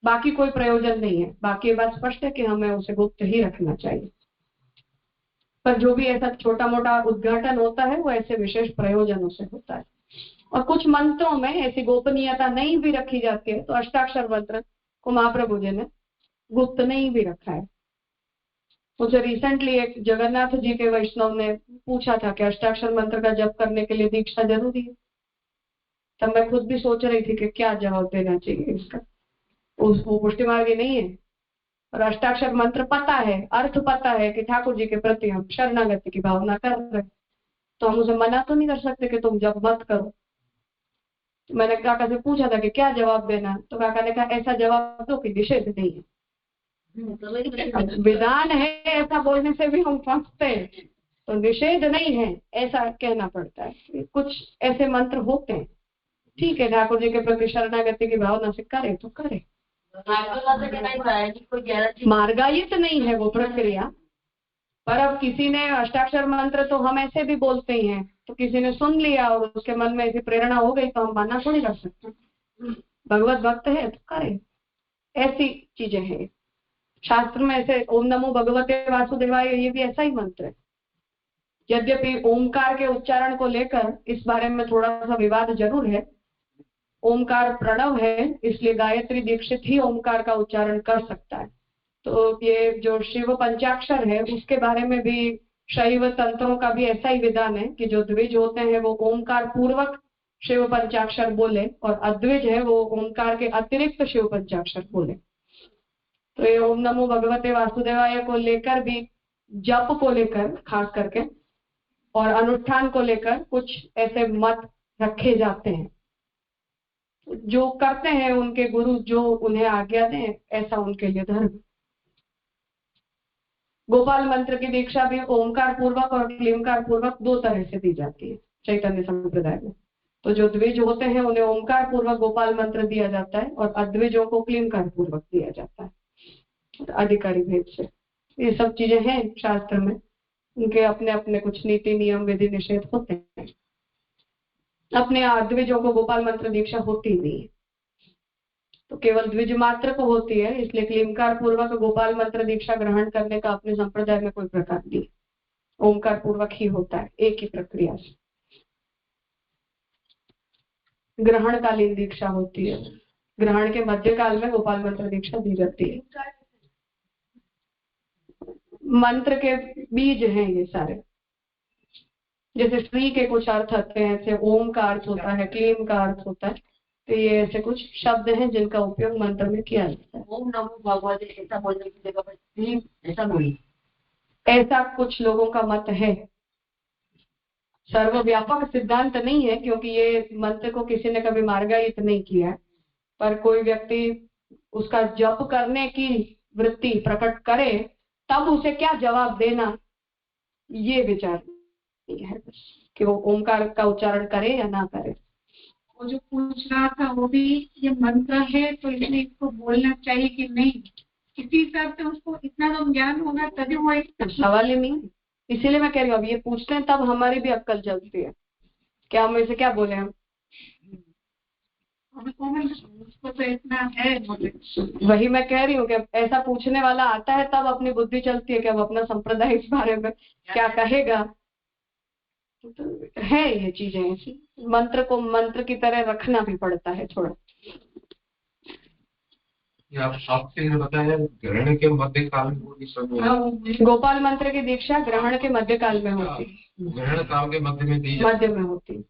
बाकी कोई प्रयोजन नहीं है। बाकी ये बात स्पष्ट है कि हमें उसे गुप्त ही रखना चाहिए, पर जो भी ऐसा छोटा मोटा उद्घाटन होता है वो ऐसे विशेष प्रयोजनों से होता है। और कुछ मंत्रों में ऐसी गोपनीयता नहीं भी रखी जाती है, तो अष्टाक्षर मंत्र को महाप्रभु जी ने गुप्त नहीं भी रखा है। मुझे रिसेंटली एक जगन्नाथ जी के वैष्णव ने पूछा था कि अष्टाक्षर मंत्र का जप करने के लिए दीक्षा जरूरी है। तब मैं खुद भी सोच रही थी कि क्या जवाब देना चाहिए इसका। वो पुष्टि मार्गी नहीं है और अष्टाक्षर मंत्र पता है, अर्थ पता है कि ठाकुर जी के प्रति हम शरणागति की भावना कर रहे, तो हम उसे मना तो नहीं कर सकते कि तुम जब मत करो। तो मैंने काका से पूछा था कि क्या जवाब देना, तो काका ने कहा ऐसा जवाब दो कि निषेध नहीं है। विधान है ऐसा बोलने से भी हम फंसते हैं, तो निषेध नहीं है ऐसा कहना पड़ता है। कुछ ऐसे मंत्र होते हैं, ठीक है, ठाकुर जी के प्रति शरणागति की भावना से करे तो करे, मार्गायित नहीं है वो प्रक्रिया। पर अब किसी ने अष्टाक्षर मंत्र तो हम ऐसे भी बोलते ही हैं, तो किसी ने सुन लिया और उसके मन में ऐसी प्रेरणा हो गई तो हम मना थोड़ी कर सकते। भगवत भक्त है तो करे, ऐसी चीजें हैं। शास्त्र में ऐसे ओम नमो भगवते वासुदेवाय, ये भी ऐसा ही मंत्र है। यद्यपि ओमकार के उच्चारण को लेकर इस बारे में थोड़ा सा विवाद जरूर है। ओमकार प्रणव है, इसलिए गायत्री दीक्षित ही ओमकार का उच्चारण कर सकता है। तो ये जो शिव पंचाक्षर है उसके बारे में भी शैव तंत्रों का भी ऐसा ही विधान है कि जो द्विज होते हैं वो ओमकार पूर्वक शिव पंचाक्षर बोले और अद्विज है वो ओमकार के अतिरिक्त शिव पंचाक्षर बोले। तो ये ओम नमो भगवते वासुदेवाय को लेकर भी, जप को लेकर खास करके और अनुष्ठान को लेकर कुछ ऐसे मत रखे जाते हैं। जो करते हैं उनके गुरु जो उन्हें आज्ञा दें, ऐसा उनके लिए धर्म। गोपाल मंत्र की दीक्षा भी ओमकार पूर्वक और क्लीमकार पूर्वक दो तरह से दी जाती है चैतन्य संप्रदाय में। तो जो द्विज होते हैं उन्हें ओमकार पूर्वक गोपाल मंत्र दिया जाता है और अद्विजों को क्लीमकार पूर्वक दिया जाता है अधिकारी भेद से। ये सब चीजें हैं शास्त्र में, उनके अपने अपने कुछ नीति नियम विधि निषेध होते हैं। अपने यहाँ द्विजों को गोपाल मंत्र दीक्षा होती नहीं है, तो केवल द्विज मात्र को होती है, इसलिए क्लीमकार पूर्वक गोपाल मंत्र दीक्षा ग्रहण करने का अपने संप्रदाय में कोई प्रकार नहीं, ओमकार पूर्वक ही होता है एक ही प्रक्रिया से। ग्रहणकालीन दीक्षा होती है, ग्रहण के मध्य काल में गोपाल मंत्र दीक्षा दी जाती है। मंत्र के बीज हैं ये सारे, जैसे श्री के कुछ अर्थ होते हैं, ऐसे ओम का अर्थ होता है, क्लीम का अर्थ होता है, तो ये ऐसे कुछ शब्द हैं जिनका उपयोग मंत्र में किया जाता है। ओम नमो भगवते ऐसा बोलने की जगह पर क्लीम ऐसा बोलिए, ऐसा कुछ लोगों का मत है, सर्वव्यापक सिद्धांत नहीं है, क्योंकि ये मंत्र को किसी ने कभी मार्गायित नहीं किया है, पर कोई व्यक्ति उसका जप करने की वृत्ति प्रकट करे तब उसे क्या जवाब देना, ये विचार है कि वो ओमकार का उच्चारण करे या ना करे। वो जो पूछ रहा था वो भी ये मंत्र है तो इसलिए इसको बोलना चाहिए कि नहीं, इसी हिसाब से उसको इतना तो ज्ञान होगा तभी वो एक सवाल ही नहीं, इसीलिए मैं कह रही हूँ अब ये पूछते हैं तब हमारी भी अक्कल चलती है, क्या हम इसे क्या बोले हम उसको तो इतना है। वही मैं कह रही हूँ कि ऐसा पूछने वाला आता है तब अपनी बुद्धि चलती है कि अब अपना संप्रदाय इस बारे में क्या कहेगा। तो है ये चीजें ऐसी, मंत्र को मंत्र की तरह रखना भी पड़ता है थोड़ा। आपसे बताया ग्रहण के मध्य काल में होती सब, गोपाल मंत्र की दीक्षा ग्रहण के मध्य काल में होती, ग्रहण काल के मध्य में दी मध्य में होती।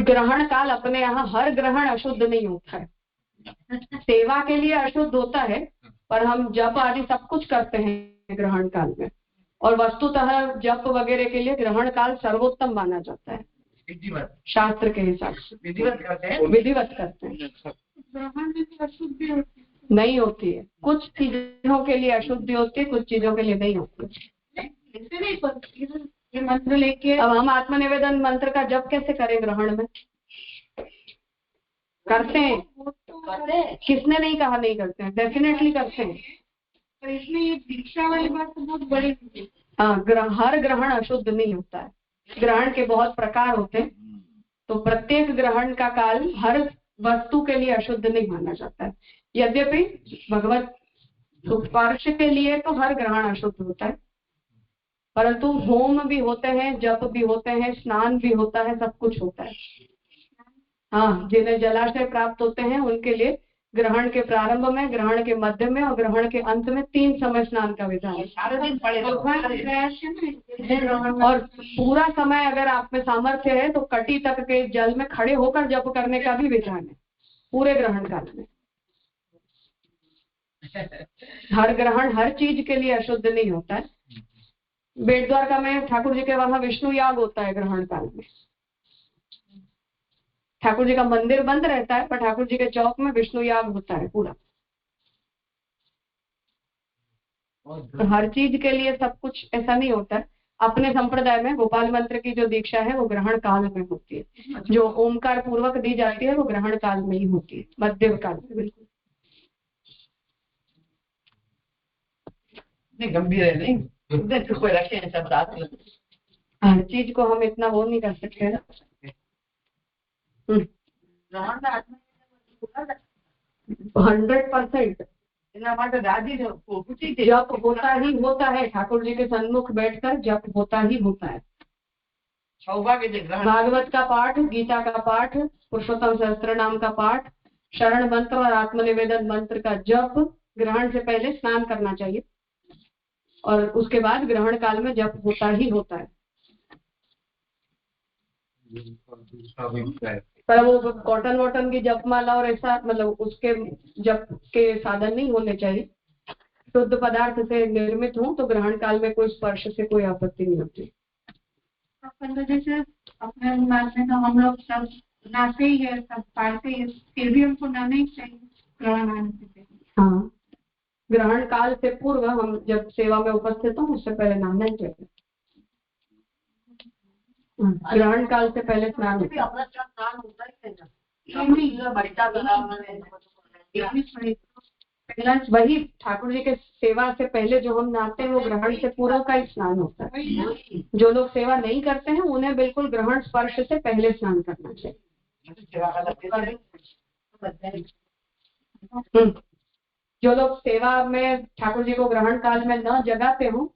ग्रहण काल अपने यहाँ हर ग्रहण अशुद्ध नहीं होता है, सेवा के लिए अशुद्ध होता है, पर हम जप आदि सब कुछ करते हैं ग्रहण काल में, और वस्तुतः जप वगैरह के लिए ग्रहण काल सर्वोत्तम माना जाता है शास्त्र के हिसाब से, विधिवत करते हैं। ग्रहण में भी अशुद्धि होती नहीं होती है, कुछ चीजों के लिए अशुद्धि होती है, कुछ चीजों के लिए नहीं होती। ऐसे नहीं, ये मंत्र लेके अब हम आत्मनिवेदन मंत्र का जप कैसे करें ग्रहण में? करते हैं, किसने नहीं कहा नहीं करते हैं, डेफिनेटली करते हैं। तो इसमें ये दीक्षा वाली बात तो बहुत बड़ी है। हाँ, हर ग्रहण अशुद्ध नहीं होता है, ग्रहण के बहुत प्रकार होते हैं, तो प्रत्येक ग्रहण का काल हर वस्तु के लिए अशुद्ध नहीं माना जाता है। यद्यपि भगवत स्पर्श के लिए तो हर ग्रहण अशुद्ध होता है, परंतु होम भी होते हैं, जप भी होते हैं, स्नान भी होता है, सब कुछ होता है। हाँ, जिन्हें जलाशय प्राप्त होते हैं उनके लिए ग्रहण के प्रारंभ में, ग्रहण के मध्य में और ग्रहण के अंत में 3 समय स्नान का विधान है। सारे दिन पड़े और पूरा समय अगर आप में सामर्थ्य है तो कटी तक के जल में खड़े होकर जप करने का भी विधान है पूरे ग्रहण काल में। हर ग्रहण हर चीज के लिए अशुद्ध नहीं होता है। बेट द्वारका में ठाकुर जी के वहां विष्णु याग होता है ग्रहण काल में, ठाकुर जी का मंदिर बंद रहता है पर ठाकुर जी के चौक में विष्णु याग होता है पूरा। तो हर चीज के लिए सब कुछ ऐसा नहीं होता है। अपने संप्रदाय में गोपाल मंत्र की जो दीक्षा है वो ग्रहण काल में होती है, जो ओमकार पूर्वक दी जाती है वो ग्रहण काल में ही होती है, मध्य काल में। बिल्कुल नहीं, गंभीर है नहीं, कोई रखे हैं सब रात में। हर चीज को हम इतना वो नहीं कर सकते ना। 100% जप होता ही होता है, ठाकुर जी के सन्मुख बैठकर जप होता ही होता है। भागवत का पाठ, गीता का पाठ, पुरुषोत्तम सहस्त्र नाम का पाठ, शरण मंत्र और आत्मनिवेदन मंत्र का जप ग्रहण से पहले स्नान करना चाहिए और उसके बाद ग्रहण काल में जप होता ही होता है। पर वो कॉटन वॉटन की जपमाला और ऐसा मतलब उसके जप के साधन नहीं होने चाहिए, शुद्ध पदार्थ से निर्मित हो तो ग्रहण काल में कोई स्पर्श से कोई आपत्ति नहीं होती। जैसे अपने अनुमान में तो हम लोग सब नाते ही है, सब पाते ही, फिर भी हमको नाना ही चाहिए ग्रहण आने से पहले। हाँ, ग्रहण काल से पूर्व हम जब सेवा में उपस्थित हो उससे पहले नहाना ही चाहिए। ग्रहण काल से पहले स्नान होता है। लंच वही ठाकुर जी के सेवा से पहले जो हम नहाते हैं वो ग्रहण से पूर्व का ही स्नान होता है। जो लोग सेवा नहीं करते हैं उन्हें बिल्कुल ग्रहण स्पर्श से पहले स्नान करना चाहिए। जो लोग सेवा में ठाकुर जी को ग्रहण काल में न जगाते हो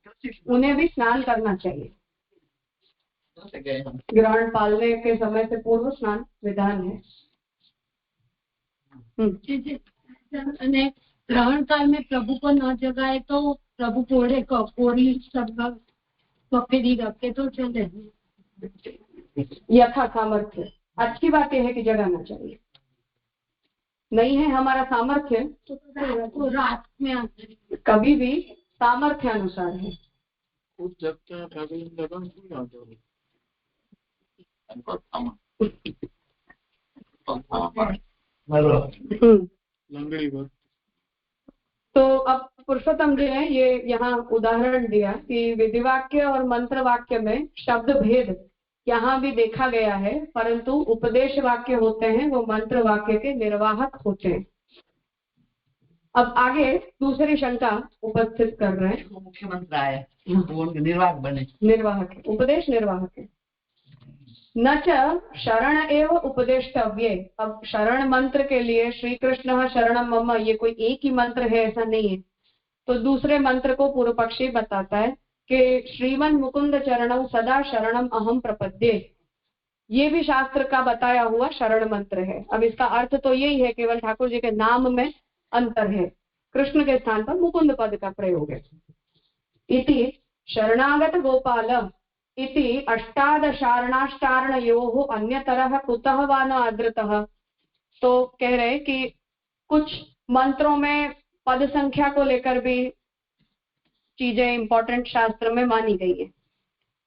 उन्हें भी स्नान करना चाहिए। ग्रहण पालने के समय से पूर्व स्नान विधान है। અને ગ્રહણ કાળ में प्रभु को न जगाए तो प्रभु कोड़े कोरी सब पकड़ी रखे तो चले यथा सामर्थ्य। अच्छी बात यह है कि जगाना चाहिए। नहीं है हमारा सामर्थ्य तो रात में कभी भी सामर्थ्य अनुसार है। तो अब पुरुषोत्तम जी ने ये यहाँ उदाहरण दिया कि विधिवाक्य और मंत्र वाक्य में शब्द भेद यहाँ भी देखा गया है, परंतु उपदेश वाक्य होते हैं वो मंत्र वाक्य के निर्वाहक होते हैं। अब आगे दूसरी शंका उपस्थित कर रहे हैं। मुख्य मंत्र आए वो निर्वाहक बने, निर्वाहक है, उपदेश निर्वाहक है। न च शरण एव उपदेष्टव्ये। अब शरण मंत्र के लिए श्री कृष्ण शरणम मम ये कोई एक ही मंत्र है ऐसा नहीं है। तो दूसरे मंत्र को पूर्व पक्षी बताता है कि श्रीमन मुकुंद चरणम सदा शरणम अहम प्रपद्ये। ये भी शास्त्र का बताया हुआ शरण मंत्र है। अब इसका अर्थ तो यही है, केवल ठाकुर जी के नाम में अंतर है, कृष्ण के स्थान पर मुकुंद पद का प्रयोग है। इति शरणागत गोपाल इति अष्टादशारणाष्टारणयोः अन्यतरः कुतः वा न आदृतः। तो कह रहे कि कुछ मंत्रों में पद संख्या को लेकर भी चीजें इंपॉर्टेंट शास्त्र में मानी गई है।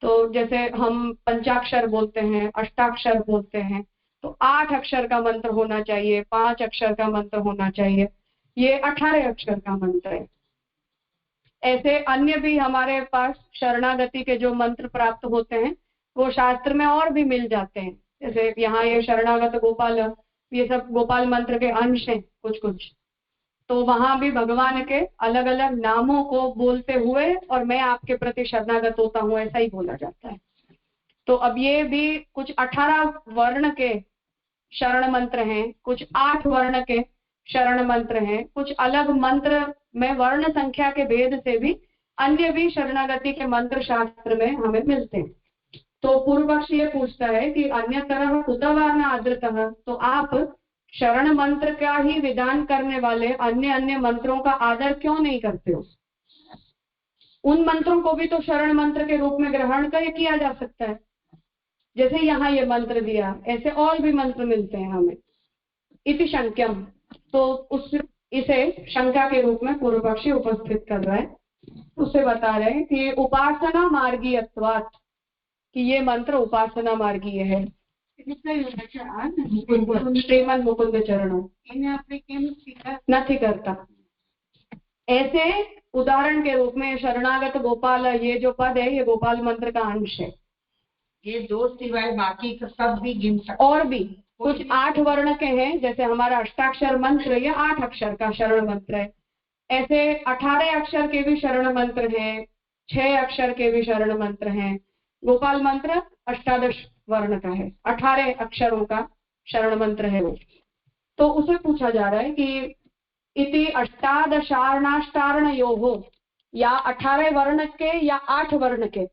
तो जैसे हम पंचाक्षर बोलते हैं, अष्टाक्षर बोलते हैं, तो 8 अक्षर का मंत्र होना चाहिए, 5 अक्षर का मंत्र होना चाहिए, ये 18 अक्षर का मंत्र है। ऐसे अन्य भी हमारे पास शरणागति के जो मंत्र प्राप्त होते हैं वो शास्त्र में और भी मिल जाते हैं। जैसे यहाँ ये शरणागत गोपाल, ये सब गोपाल मंत्र के अंश हैं कुछ कुछ। तो वहां भी भगवान के अलग अलग नामों को बोलते हुए और मैं आपके प्रति शरणागत होता हूँ ऐसा ही बोला जाता है। तो अब ये भी कुछ 18 वर्ण के शरण मंत्र हैं, कुछ 8 वर्ण के शरण मंत्र हैं, कुछ अलग मंत्र में वर्ण संख्या के भेद से भी अन्य भी शरणागति के मंत्र शास्त्र में हमें मिलते हैं। तो पूर्व पक्ष ये पूछता है कि अन्य तरह कुतः न आदृतः। तो आप शरण मंत्र का ही विधान करने वाले अन्य अन्य मंत्रों का आदर क्यों नहीं करते हो? उन मंत्रों को भी तो शरण मंत्र के रूप में ग्रहण कर किया जा सकता है। जैसे यहाँ ये मंत्र दिया, ऐसे और भी मंत्र मिलते हैं हमें। इति शंक्यम। तो इसे शंका के रूप में पूर्व पक्षी उपस्थित कर रहा है। उसे बता रहे हैं कि उपासना मार्गीयत्वात्, कि ये मंत्र उपासना मार्गीय है। श्रीमन मुकुंद चरणों नहीं करता। ऐसे उदाहरण के रूप में शरणागत गोपाल, ये जो पद है ये गोपाल मंत्र का अंश है। ये 2 सिवाय बाकी सब भी गिन सकते। और भी कुछ 8 वर्ण के हैं, जैसे हमारा अष्टाक्षर मंत्र ये 8 अक्षर का शरण मंत्र है। ऐसे 18 अक्षर के भी शरण मंत्र हैं, 6 अक्षर के भी शरण मंत्र हैं। गोपाल मंत्र 18 वर्ण का है, 18 अक्षरों का शरण मंत्र है वो। तो उसे पूछा जा रहा है कि इति अष्टादशारणाष्टारणयोः, या 18 वर्ण के या 8 वर्ण के,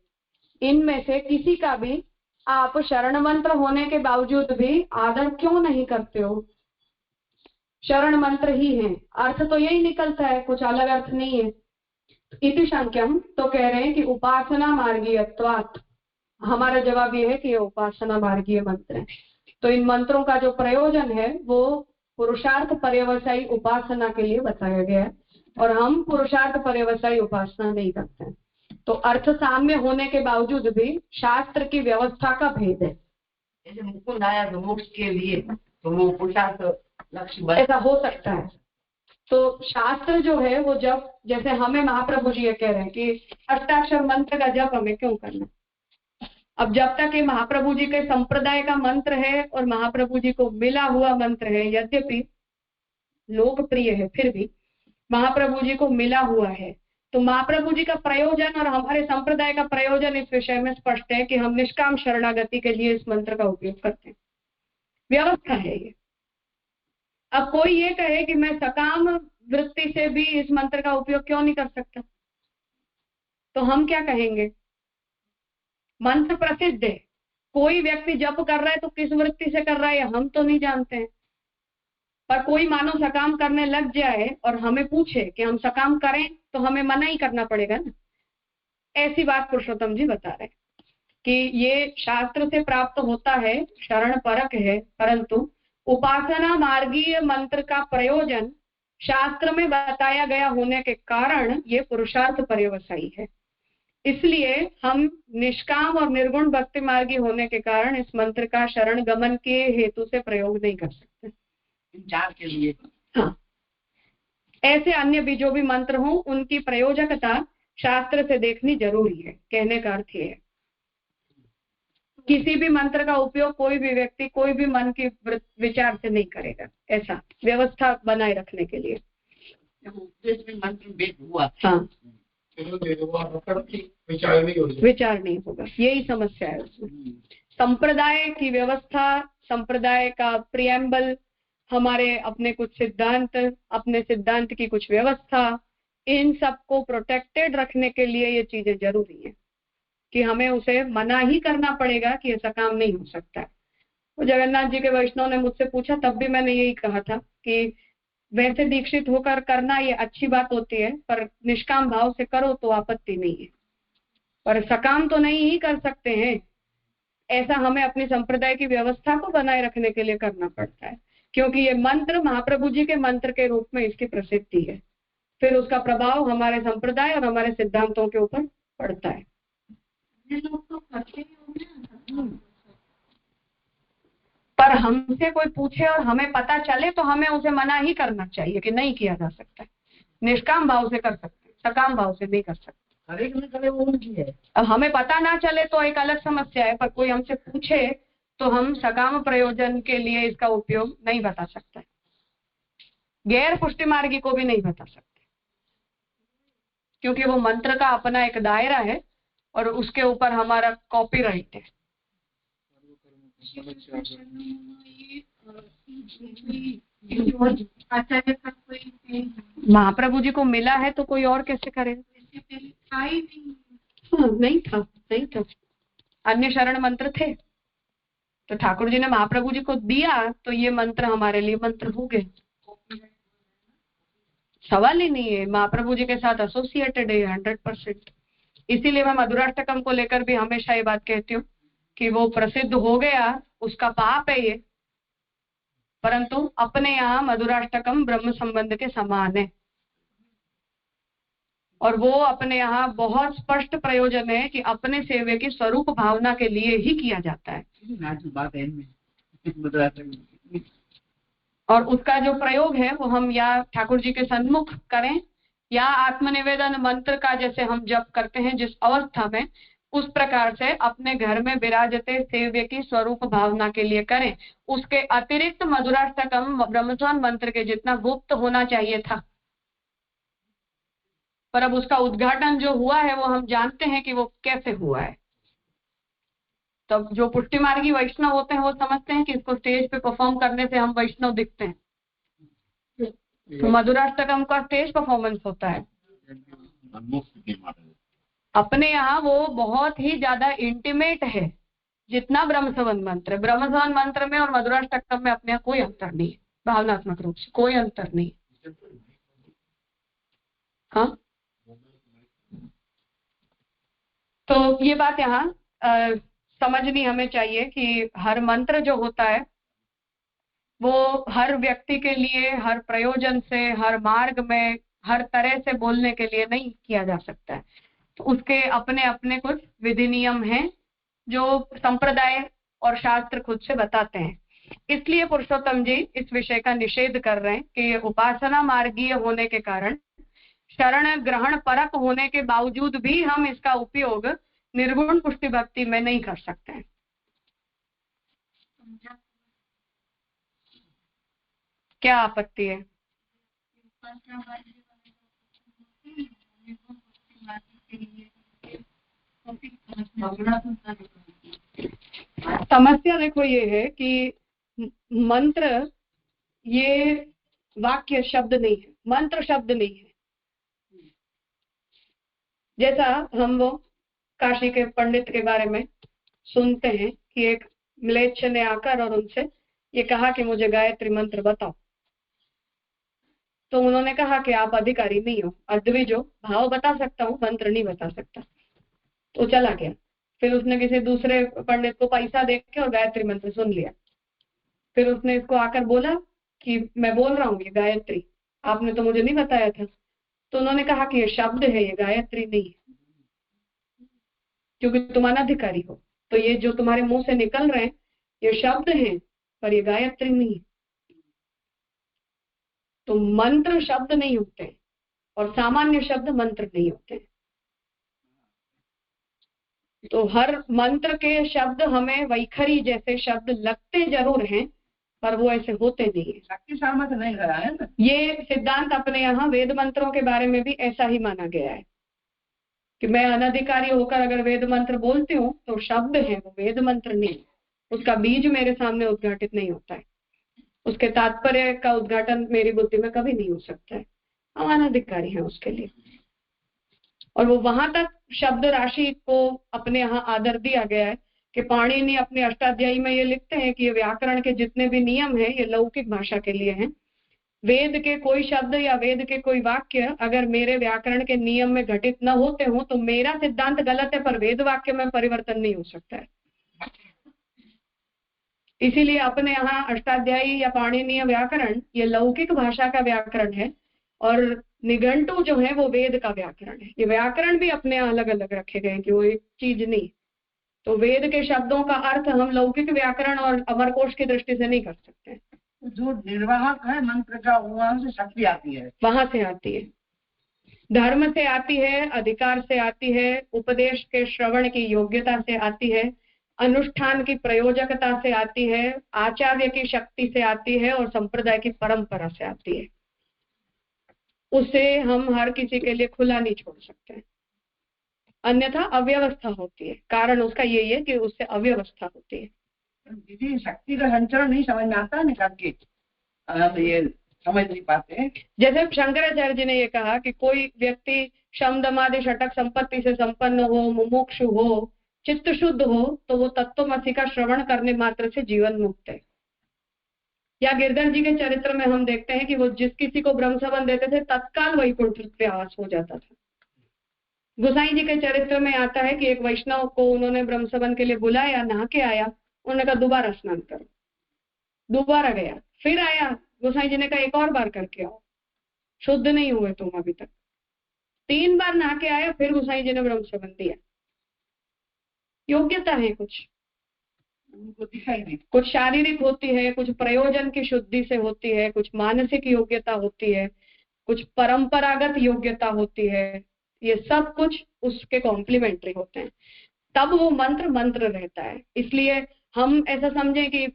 इनमें से किसी का भी आप शरण मंत्र होने के बावजूद भी आदर क्यों नहीं करते हो? शरण मंत्र ही है, अर्थ तो यही निकलता है, कुछ अलग अर्थ नहीं है। इति शंक्यम। तो कह रहे हैं कि उपासना मार्गीयत्वात्। हमारा जवाब ये है कि ये उपासना मार्गीय मंत्र है। तो इन मंत्रों का जो प्रयोजन है वो पुरुषार्थ पर्यवसायी उपासना के लिए बताया गया है, और हम पुरुषार्थ पर्यवसायी उपासना नहीं करते हैं। तो अर्थ साम्य होने के बावजूद भी शास्त्र की व्यवस्था का भेद है। जैसे मुकुंद आया तो मोक्ष के लिए, तो वो पुरुषार्थ लक्ष्य ऐसा हो सकता है। तो शास्त्र जो है वो जब, जैसे हमें महाप्रभु जी ये कह रहे हैं कि अष्टाक्षर मंत्र का जप हमें क्यों करना। अब जब तक ये महाप्रभु जी के संप्रदाय का मंत्र है और महाप्रभु जी को मिला हुआ मंत्र है, यद्यपि लोकप्रिय है, फिर भी महाप्रभु जी को मिला हुआ है। तो महाप्रभु जी का प्रयोजन और हमारे संप्रदाय का प्रयोजन इस विषय में स्पष्ट है कि हम निष्काम शरणागति के लिए इस मंत्र का उपयोग करते हैं। व्यवस्था है ये। अब कोई ये कहे कि मैं सकाम वृत्ति से भी इस मंत्र का उपयोग क्यों नहीं कर सकता, तो हम क्या कहेंगे? मंत्र प्रसिद्ध है, कोई व्यक्ति जप कर रहा है तो किस वृत्ति से कर रहा है हम तो नहीं जानते हैं, पर कोई मानो सकाम करने लग जाए और हमें पूछे कि हम सकाम करें तो हमें मना ही करना पड़ेगा ना। ऐसी बात पुरुषोत्तम जी बता रहे हैं कि ये शास्त्र से प्राप्त होता है, शरण परक है, परंतु उपासना मार्गीय मंत्र का प्रयोजन शास्त्र में बताया गया होने के कारण ये पुरुषार्थ पर्यवसायी है। इसलिए हम निष्काम और निर्गुण भक्ति मार्गी होने के कारण इस मंत्र का शरण गमन के हेतु से प्रयोग नहीं कर सकते। चार के लिए हाँ, ऐसे अन्य भी जो भी मंत्र हो उनकी प्रयोजकता शास्त्र से देखनी जरूरी है। कहने का अर्थ ये है किसी भी मंत्र का उपयोग कोई भी व्यक्ति कोई भी मन की विचार से नहीं करेगा, ऐसा व्यवस्था बनाए रखने के लिए। मंत्र भेद हुआ, हाँ, विचार नहीं होगा, यही समस्या है उसमें। संप्रदाय की व्यवस्था, संप्रदाय का प्रियम्बल, हमारे अपने कुछ सिद्धांत, अपने सिद्धांत की कुछ व्यवस्था, इन सबको प्रोटेक्टेड रखने के लिए ये चीजें जरूरी है कि हमें उसे मना ही करना पड़ेगा कि ऐसा काम नहीं हो सकता है। तो जगन्नाथ जी के वैष्णव ने मुझसे पूछा, तब भी मैंने यही कहा था कि वैसे दीक्षित होकर करना ये अच्छी बात होती है, पर निष्काम भाव से करो तो आपत्ति नहीं है, पर सकाम तो नहीं ही कर सकते हैं। ऐसा हमें अपनी संप्रदाय की व्यवस्था को बनाए रखने के लिए करना पड़ता है, क्योंकि ये मंत्र महाप्रभु जी के मंत्र के रूप में इसकी प्रसिद्धि है, फिर उसका प्रभाव हमारे संप्रदाय और हमारे सिद्धांतों के ऊपर पड़ता है। लोग तो करते ही होंगे, पर हमसे कोई पूछे और हमें पता चले तो हमें उसे मना ही करना चाहिए कि नहीं किया जा सकता है। निष्काम भाव से कर सकते हैं, सकाम भाव से नहीं कर सकते। हर एक में करे वो उनकी है। अब हमें पता ना चले तो एक अलग समस्या है, पर कोई हमसे पूछे तो हम सकाम प्रयोजन के लिए इसका उपयोग नहीं बता सकते, गैर पुष्टि मार्गी को भी नहीं बता सकते, क्योंकि वो मंत्र का अपना एक दायरा है और उसके ऊपर हमारा कॉपीराइट है। महाप्रभु जी को मिला है तो कोई और कैसे करेगा? नहीं था। अन्य शरण मंत्र थे तो ठाकुर जी ने महाप्रभु जी को दिया तो ये मंत्र हमारे लिए मंत्र हो गए। सवाल ही नहीं है, महाप्रभु जी के साथ एसोसिएटेड है 100%। इसीलिए मैं मधुराष्टकम को लेकर भी हमेशा ये बात कहती हूँ कि वो प्रसिद्ध हो गया, उसका पाप है ये, परंतु अपने यहाँ मधुराष्टकम ब्रह्म संबंध के समान है और वो अपने यहाँ बहुत स्पष्ट प्रयोजन है कि अपने सेवे की स्वरूप भावना के लिए ही किया जाता है। और उसका जो प्रयोग है वो हम या ठाकुर जी के सन्मुख करें या आत्मनिवेदन मंत्र का जैसे हम जप करते हैं जिस अवस्था में, उस प्रकार से अपने घर में विराजते सेव्य की स्वरूप भावना के लिए करें। उसके अतिरिक्त मधुराष्टकम ब्रह्मस्वन मंत्र के जितना गुप्त होना चाहिए था, पर अब उसका उद्घाटन जो हुआ है वो हम जानते हैं कि वो कैसे हुआ है। तब जो पुष्टि मार्गी वैष्णव होते हैं वो समझते हैं कि इसको स्टेज पे परफॉर्म करने से हम वैष्णव दिखते हैं, तो मधुराष्टकम का स्टेज परफॉर्मेंस होता है। अपने यहाँ वो बहुत ही ज्यादा इंटीमेट है जितना ब्रह्मसवन मंत्र है। ब्रह्मसवन मंत्र में और मधुराष्टकम में अपने यहाँ कोई अंतर नहीं है, भावनात्मक रूप से कोई अंतर नहीं। हाँ, तो ये बात यहाँ समझनी हमें चाहिए कि हर मंत्र जो होता है वो हर व्यक्ति के लिए, हर प्रयोजन से, हर मार्ग में, हर तरह से बोलने के लिए नहीं किया जा सकता है। तो उसके अपने अपने कुछ विधि नियम हैं जो संप्रदाय और शास्त्र खुद से बताते हैं। इसलिए पुरुषोत्तम जी इस विषय का निषेध कर रहे हैं कि उपासना मार्गीय होने के कारण, शरण ग्रहण परक होने के बावजूद भी हम इसका उपयोग निर्गुण पुष्टि भक्ति में नहीं कर सकते हैं। क्या आपत्ति है? देवों को मारने के लिए टॉपिक समझना समस्या देखो ये है कि मंत्र ये वाक्य शब्द नहीं है, मंत्र शब्द नहीं है। जैसा हम वो काशी के पंडित के बारे में सुनते हैं कि एक म्लेच्छ ने आकर और उनसे ये कहा कि मुझे गायत्री मंत्र बताओ, तो उन्होंने कहा कि आप अधिकारी नहीं हो, अद्विज हो, भाव बता सकता हूँ, मंत्र नहीं बता सकता। तो चला गया। फिर उसने किसी दूसरे पंडित को पैसा दे के और गायत्री मंत्र सुन लिया। फिर उसने इसको आकर बोला कि मैं बोल रहा हूँ ये गायत्री, आपने तो मुझे नहीं बताया था। तो उन्होंने कहा कि ये शब्द है, ये गायत्री नहीं है, क्योंकि तुम अनधिकारी हो। तो ये जो तुम्हारे मुंह से निकल रहे हैं ये शब्द हैं, पर ये गायत्री नहीं है। तो मंत्र शब्द नहीं होते और सामान्य शब्द मंत्र नहीं होते। तो हर मंत्र के शब्द हमें वैखरी जैसे शब्द लगते जरूर हैं, पर वो ऐसे होते नहीं है। शक्ति सामर्थ्य नहीं गया है ना। ये सिद्धांत अपने यहाँ वेद मंत्रों के बारे में भी ऐसा ही माना गया है कि मैं अनधिकारी होकर अगर वेद मंत्र बोलती हूँ तो शब्द है, वो वेद मंत्र नहीं, उसका बीज मेरे सामने उद्घाटित नहीं होता है, उसके तात्पर्य का उद्घाटन मेरी बुद्धि में कभी नहीं हो सकता है। हम अनधिकारी हैं उसके लिए। और वो वहां तक शब्द राशि को अपने यहाँ आदर दिया गया है कि पाणिनि अपने अष्टाध्यायी में ये लिखते हैं कि ये व्याकरण के जितने भी नियम हैं ये लौकिक भाषा के लिए हैं। वेद के कोई शब्द या वेद के कोई वाक्य अगर मेरे व्याकरण के नियम में घटित न होते हो तो मेरा सिद्धांत गलत है, पर वेद वाक्य में परिवर्तन नहीं हो सकता है। इसीलिए अपने यहाँ अष्टाध्यायी या पाणिनीय व्याकरण ये लौकिक भाषा का व्याकरण है और निघंटु जो है वो वेद का व्याकरण है। ये व्याकरण भी अपने अलग अलग रखे गए कि वो एक चीज नहीं। तो वेद के शब्दों का अर्थ हम लौकिक व्याकरण और अमरकोश की दृष्टि से नहीं कर सकते। जो निर्वाहक है मंत्र का वहां से शक्ति आती है, वहां से आती है, धर्म से आती है, अधिकार से आती है, उपदेश के श्रवण की योग्यता से आती है, अनुष्ठान की प्रयोजकता से आती है, आचार्य की शक्ति से आती है और संप्रदाय की परंपरा से आती है। उसे हम हर किसी के लिए खुला नहीं छोड़ सकते, अन्यथा अव्यवस्था होती है। कारण उसका यही है कि उससे अव्यवस्था होती है। दीदी शक्ति का संचरण नहीं समझ में आता है करके ये समझ नहीं पाते। जैसे शंकराचार्य जी ने ये कहा कि कोई व्यक्ति शम दमादि षटक संपत्ति से संपन्न हो, मुमुक्षु हो, चित्त शुद्ध हो, तो वो तत्वमसि का श्रवण करने मात्र से जीवन मुक्त है। या गिरधर जी के चरित्र में हम देखते हैं कि वो जिस किसी को ब्रह्मसवन देते थे तत्काल वैकुंठ प्रवास हो जाता था। गोसाई जी के चरित्र में आता है कि एक वैष्णव को उन्होंने ब्रह्मसवन के लिए बुलाया, नहा के आया, उन्होंने कहा दोबारा स्नान करो, दोबारा गया, फिर आया, गोसाई जी ने कहा एक और बार करके आओ, शुद्ध नहीं हुए तुम अभी तक। 3 बार नहा के आया, फिर गोसाई जी ने ब्रह्मसवन दिया। योग्यता है कुछ, उनको दिखाई दी, कुछ शारीरिक होती है, कुछ प्रयोजन की शुद्धि से होती है, कुछ मानसिक योग्यता होती है, कुछ परंपरागत योग्यता होती है। ये सब कुछ उसके कॉम्प्लीमेंट्री होते हैं, तब वो मंत्र मंत्र रहता है। इसलिए हम ऐसा समझें कि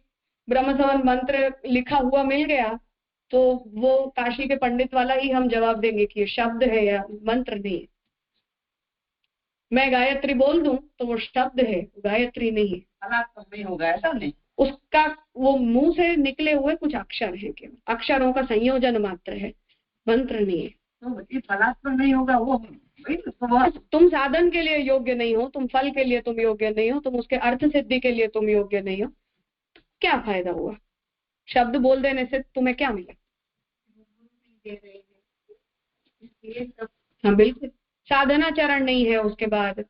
ब्रह्मसवन मंत्र लिखा हुआ मिल गया तो वो काशी के पंडित वाला ही हम जवाब देंगे कि ये शब्द है या मंत्र नहीं है। मैं गायत्री बोल दूं तो वो शब्द है, गायत्री नहीं है। नहीं होगा ऐसा नहीं, उसका वो मुंह से निकले हुए कुछ अक्षर हैं, केवल अक्षरों का संयोजन मात्र है, मंत्र नहीं है। तो ये फलात्मक नहीं होगा वो तुम साधन के लिए योग्य नहीं हो, तुम फल के लिए तुम योग्य नहीं हो, तुम उसके अर्थ सिद्धि के लिए तुम योग्य नहीं हो, क्या फायदा हुआ? शब्द बोल देने से तुम्हें क्या मिला? हाँ बिल्कुल, साधनाचरण नहीं है, उसके बाद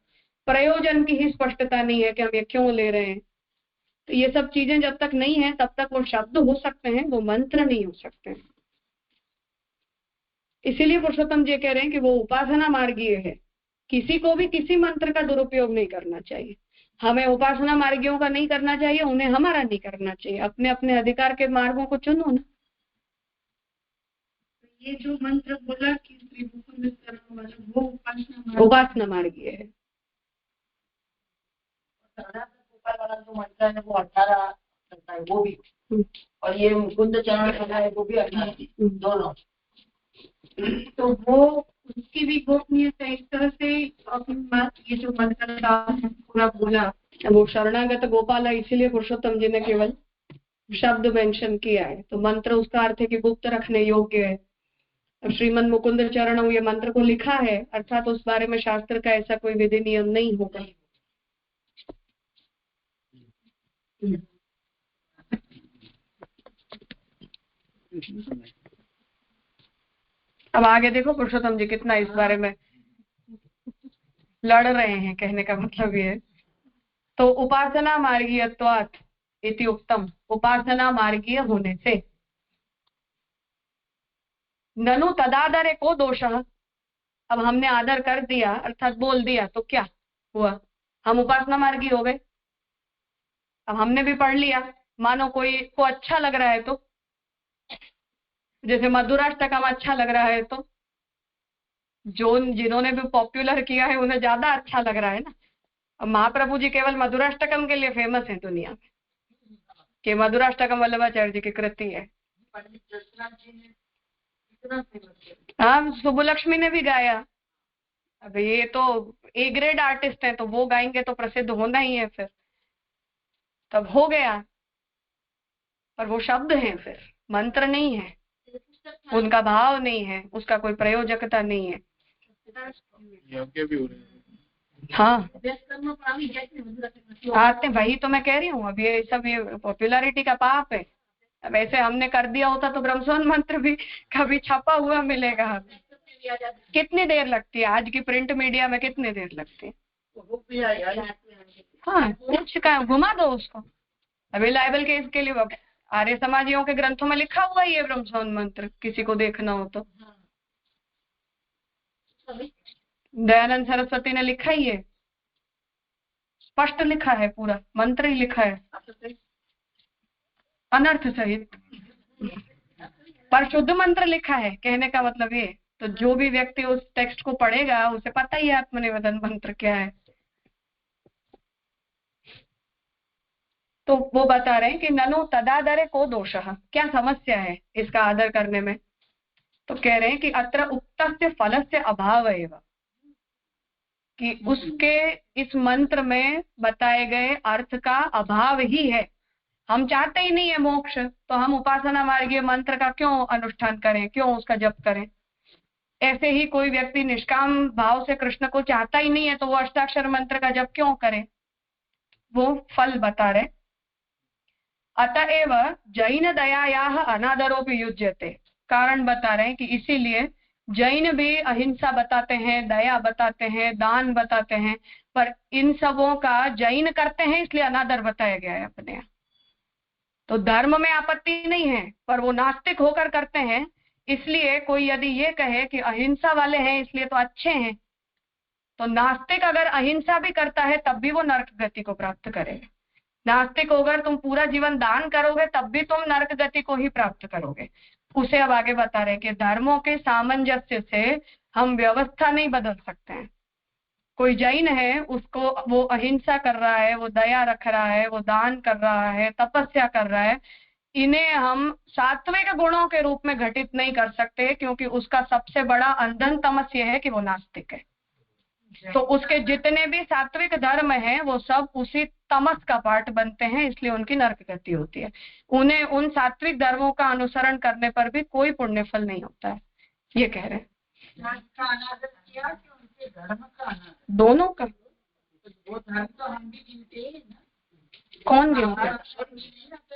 प्रयोजन की ही स्पष्टता नहीं है कि हम ये क्यों ले रहे हैं। तो ये सब चीजें जब तक नहीं है तब तक वो शब्द हो सकते हैं, वो मंत्र नहीं हो सकते हैं। इसीलिए पुरुषोत्तम जी कह रहे हैं कि वो उपासना मार्गीय है, किसी को भी किसी मंत्र का दुरुपयोग नहीं करना चाहिए। हमें उपासना मार्गियों का नहीं करना चाहिए, उन्हें हमारा नहीं करना चाहिए। अपने अपने अधिकार के मार्गों को चुनो ना। ये जो मंत्र बोला कि वो उपासना मार्गीय है। वाला जो मंत्र है वो 18 करता है वो भी, और ये मुकुंद चरण करना है वो भी 18, दोनों। तो वो उसकी भी गोपनीयता एक तरह से अपनी बात, ये जो मंत्र का पूरा बोला, वो शरणागत गोपाल है, इसीलिए पुरुषोत्तम जी ने केवल शब्द मेंशन किया है। तो मंत्र उसका अर्थ है कि गुप्त रखने योग्य है। अब श्रीमन मुकुंद चरण ये मंत्र को लिखा है, अर्थात उस बारे में शास्त्र का ऐसा कोई विधि नियम नहीं होगा। अब आगे देखो पुरुषोत्तम जी कितना इस बारे में लड़ रहे हैं, कहने का मतलब ये है। तो उपासना मार्गीयत्वात् इति उक्तम, उपासना मार्गीय होने से। ननु तदादरे को दोषः, अब हमने आदर कर दिया अर्थात बोल दिया तो क्या हुआ, हम उपासना मार्गी हो गए। अब हमने भी पढ़ लिया, मानो कोई को अच्छा लग रहा है तो, जैसे मधुराष्टकम अच्छा लग रहा है तो जो जिन्होंने भी पॉपुलर किया है उन्हें ज्यादा अच्छा लग रहा है ना। अब महाप्रभु जी केवल मधुराष्टकम के लिए फेमस है दुनिया में, कि मधुराष्टकम वल्लभाचार्य जी की कृति है। हाँ, सुबुलक्ष्मी ने भी गाया। अब ये तो ए ग्रेड आर्टिस्ट है, तो वो गाएंगे तो प्रसिद्ध होना ही है, फिर तब हो गया। पर वो शब्द है, फिर मंत्र नहीं है, उनका भाव नहीं है, उसका कोई प्रयोजकता नहीं है। हाँ आते, वही तो मैं कह रही हूँ। अब ये सब ये पॉपुलैरिटी का पाप है। अब ऐसे हमने कर दिया होता तो ब्रह्मसोन मंत्र भी कभी छपा हुआ मिलेगा हमें। कितनी देर लगती है आज की प्रिंट मीडिया में, कितनी देर लगती है। हाँ कुछ का घुमा दो उसको। अभी लाइबल केस के लिए आर्य समाजियों के ग्रंथों में लिखा हुआ ही है ब्रह्मसोन मंत्र, किसी को देखना हो तो। दयानंद सरस्वती ने लिखा ही है, स्पष्ट लिखा है, पूरा मंत्र ही लिखा है अनर्थ सहित, पर शुद्ध मंत्र लिखा है। कहने का मतलब ये, तो जो भी व्यक्ति उस टेक्स्ट को पढ़ेगा उसे पता ही है आत्मनिवेदन मंत्र क्या है। तो वो बता रहे हैं कि ननु तदादरे को दोषः, क्या समस्या है इसका आदर करने में। तो कह रहे हैं कि अत्र उक्तस्य फलस्य अभाव एव, कि उसके इस मंत्र में बताए गए अर्थ का अभाव ही है। हम चाहते ही नहीं है मोक्ष, तो हम उपासना मार्गीय मंत्र का क्यों अनुष्ठान करें, क्यों उसका जप करें। ऐसे ही कोई व्यक्ति निष्काम भाव से कृष्ण को चाहता ही नहीं है, तो वो अष्टाक्षर मंत्र का जप क्यों करे। वो फल बता रहे। अतएव जैन दयायाः अनादरोपि युज्यते, कारण बता रहे हैं कि इसीलिए जैन भी अहिंसा बताते हैं, दया बताते हैं, दान बताते हैं, पर इन सबों का जैन करते हैं इसलिए अनादर बताया गया है अपने यहाँ। तो धर्म में आपत्ति नहीं है, पर वो नास्तिक होकर करते हैं। इसलिए कोई यदि ये कहे कि अहिंसा वाले हैं इसलिए तो अच्छे हैं, तो नास्तिक अगर अहिंसा भी करता है तब भी वो नरक गति को प्राप्त करेगा। नास्तिक होकर तुम पूरा जीवन दान करोगे तब भी तुम नरक गति को ही प्राप्त करोगे। उसे अब आगे बता रहे कि धर्मों के सामंजस्य से हम व्यवस्था नहीं बदल सकते हैं। कोई जैन है, उसको वो अहिंसा कर रहा है, वो दया रख रहा है, वो दान कर रहा है, तपस्या कर रहा है, इन्हें हम सात्विक गुणों के रूप में घटित नहीं कर सकते, क्योंकि उसका सबसे बड़ा अंधन तमस यह है कि वो नास्तिक है। तो उसके जितने भी सात्विक धर्म हैं वो सब उसी तमस का पार्ट बनते हैं, इसलिए उनकी नरक गति होती है। उन्हें उन सात्विक धर्मों का अनुसरण करने पर भी कोई पुण्य फल नहीं होता है, ये कह रहे हैं। दोनों का, वो धर्म तो हम भी गिनते हैं ना, कौन गिनते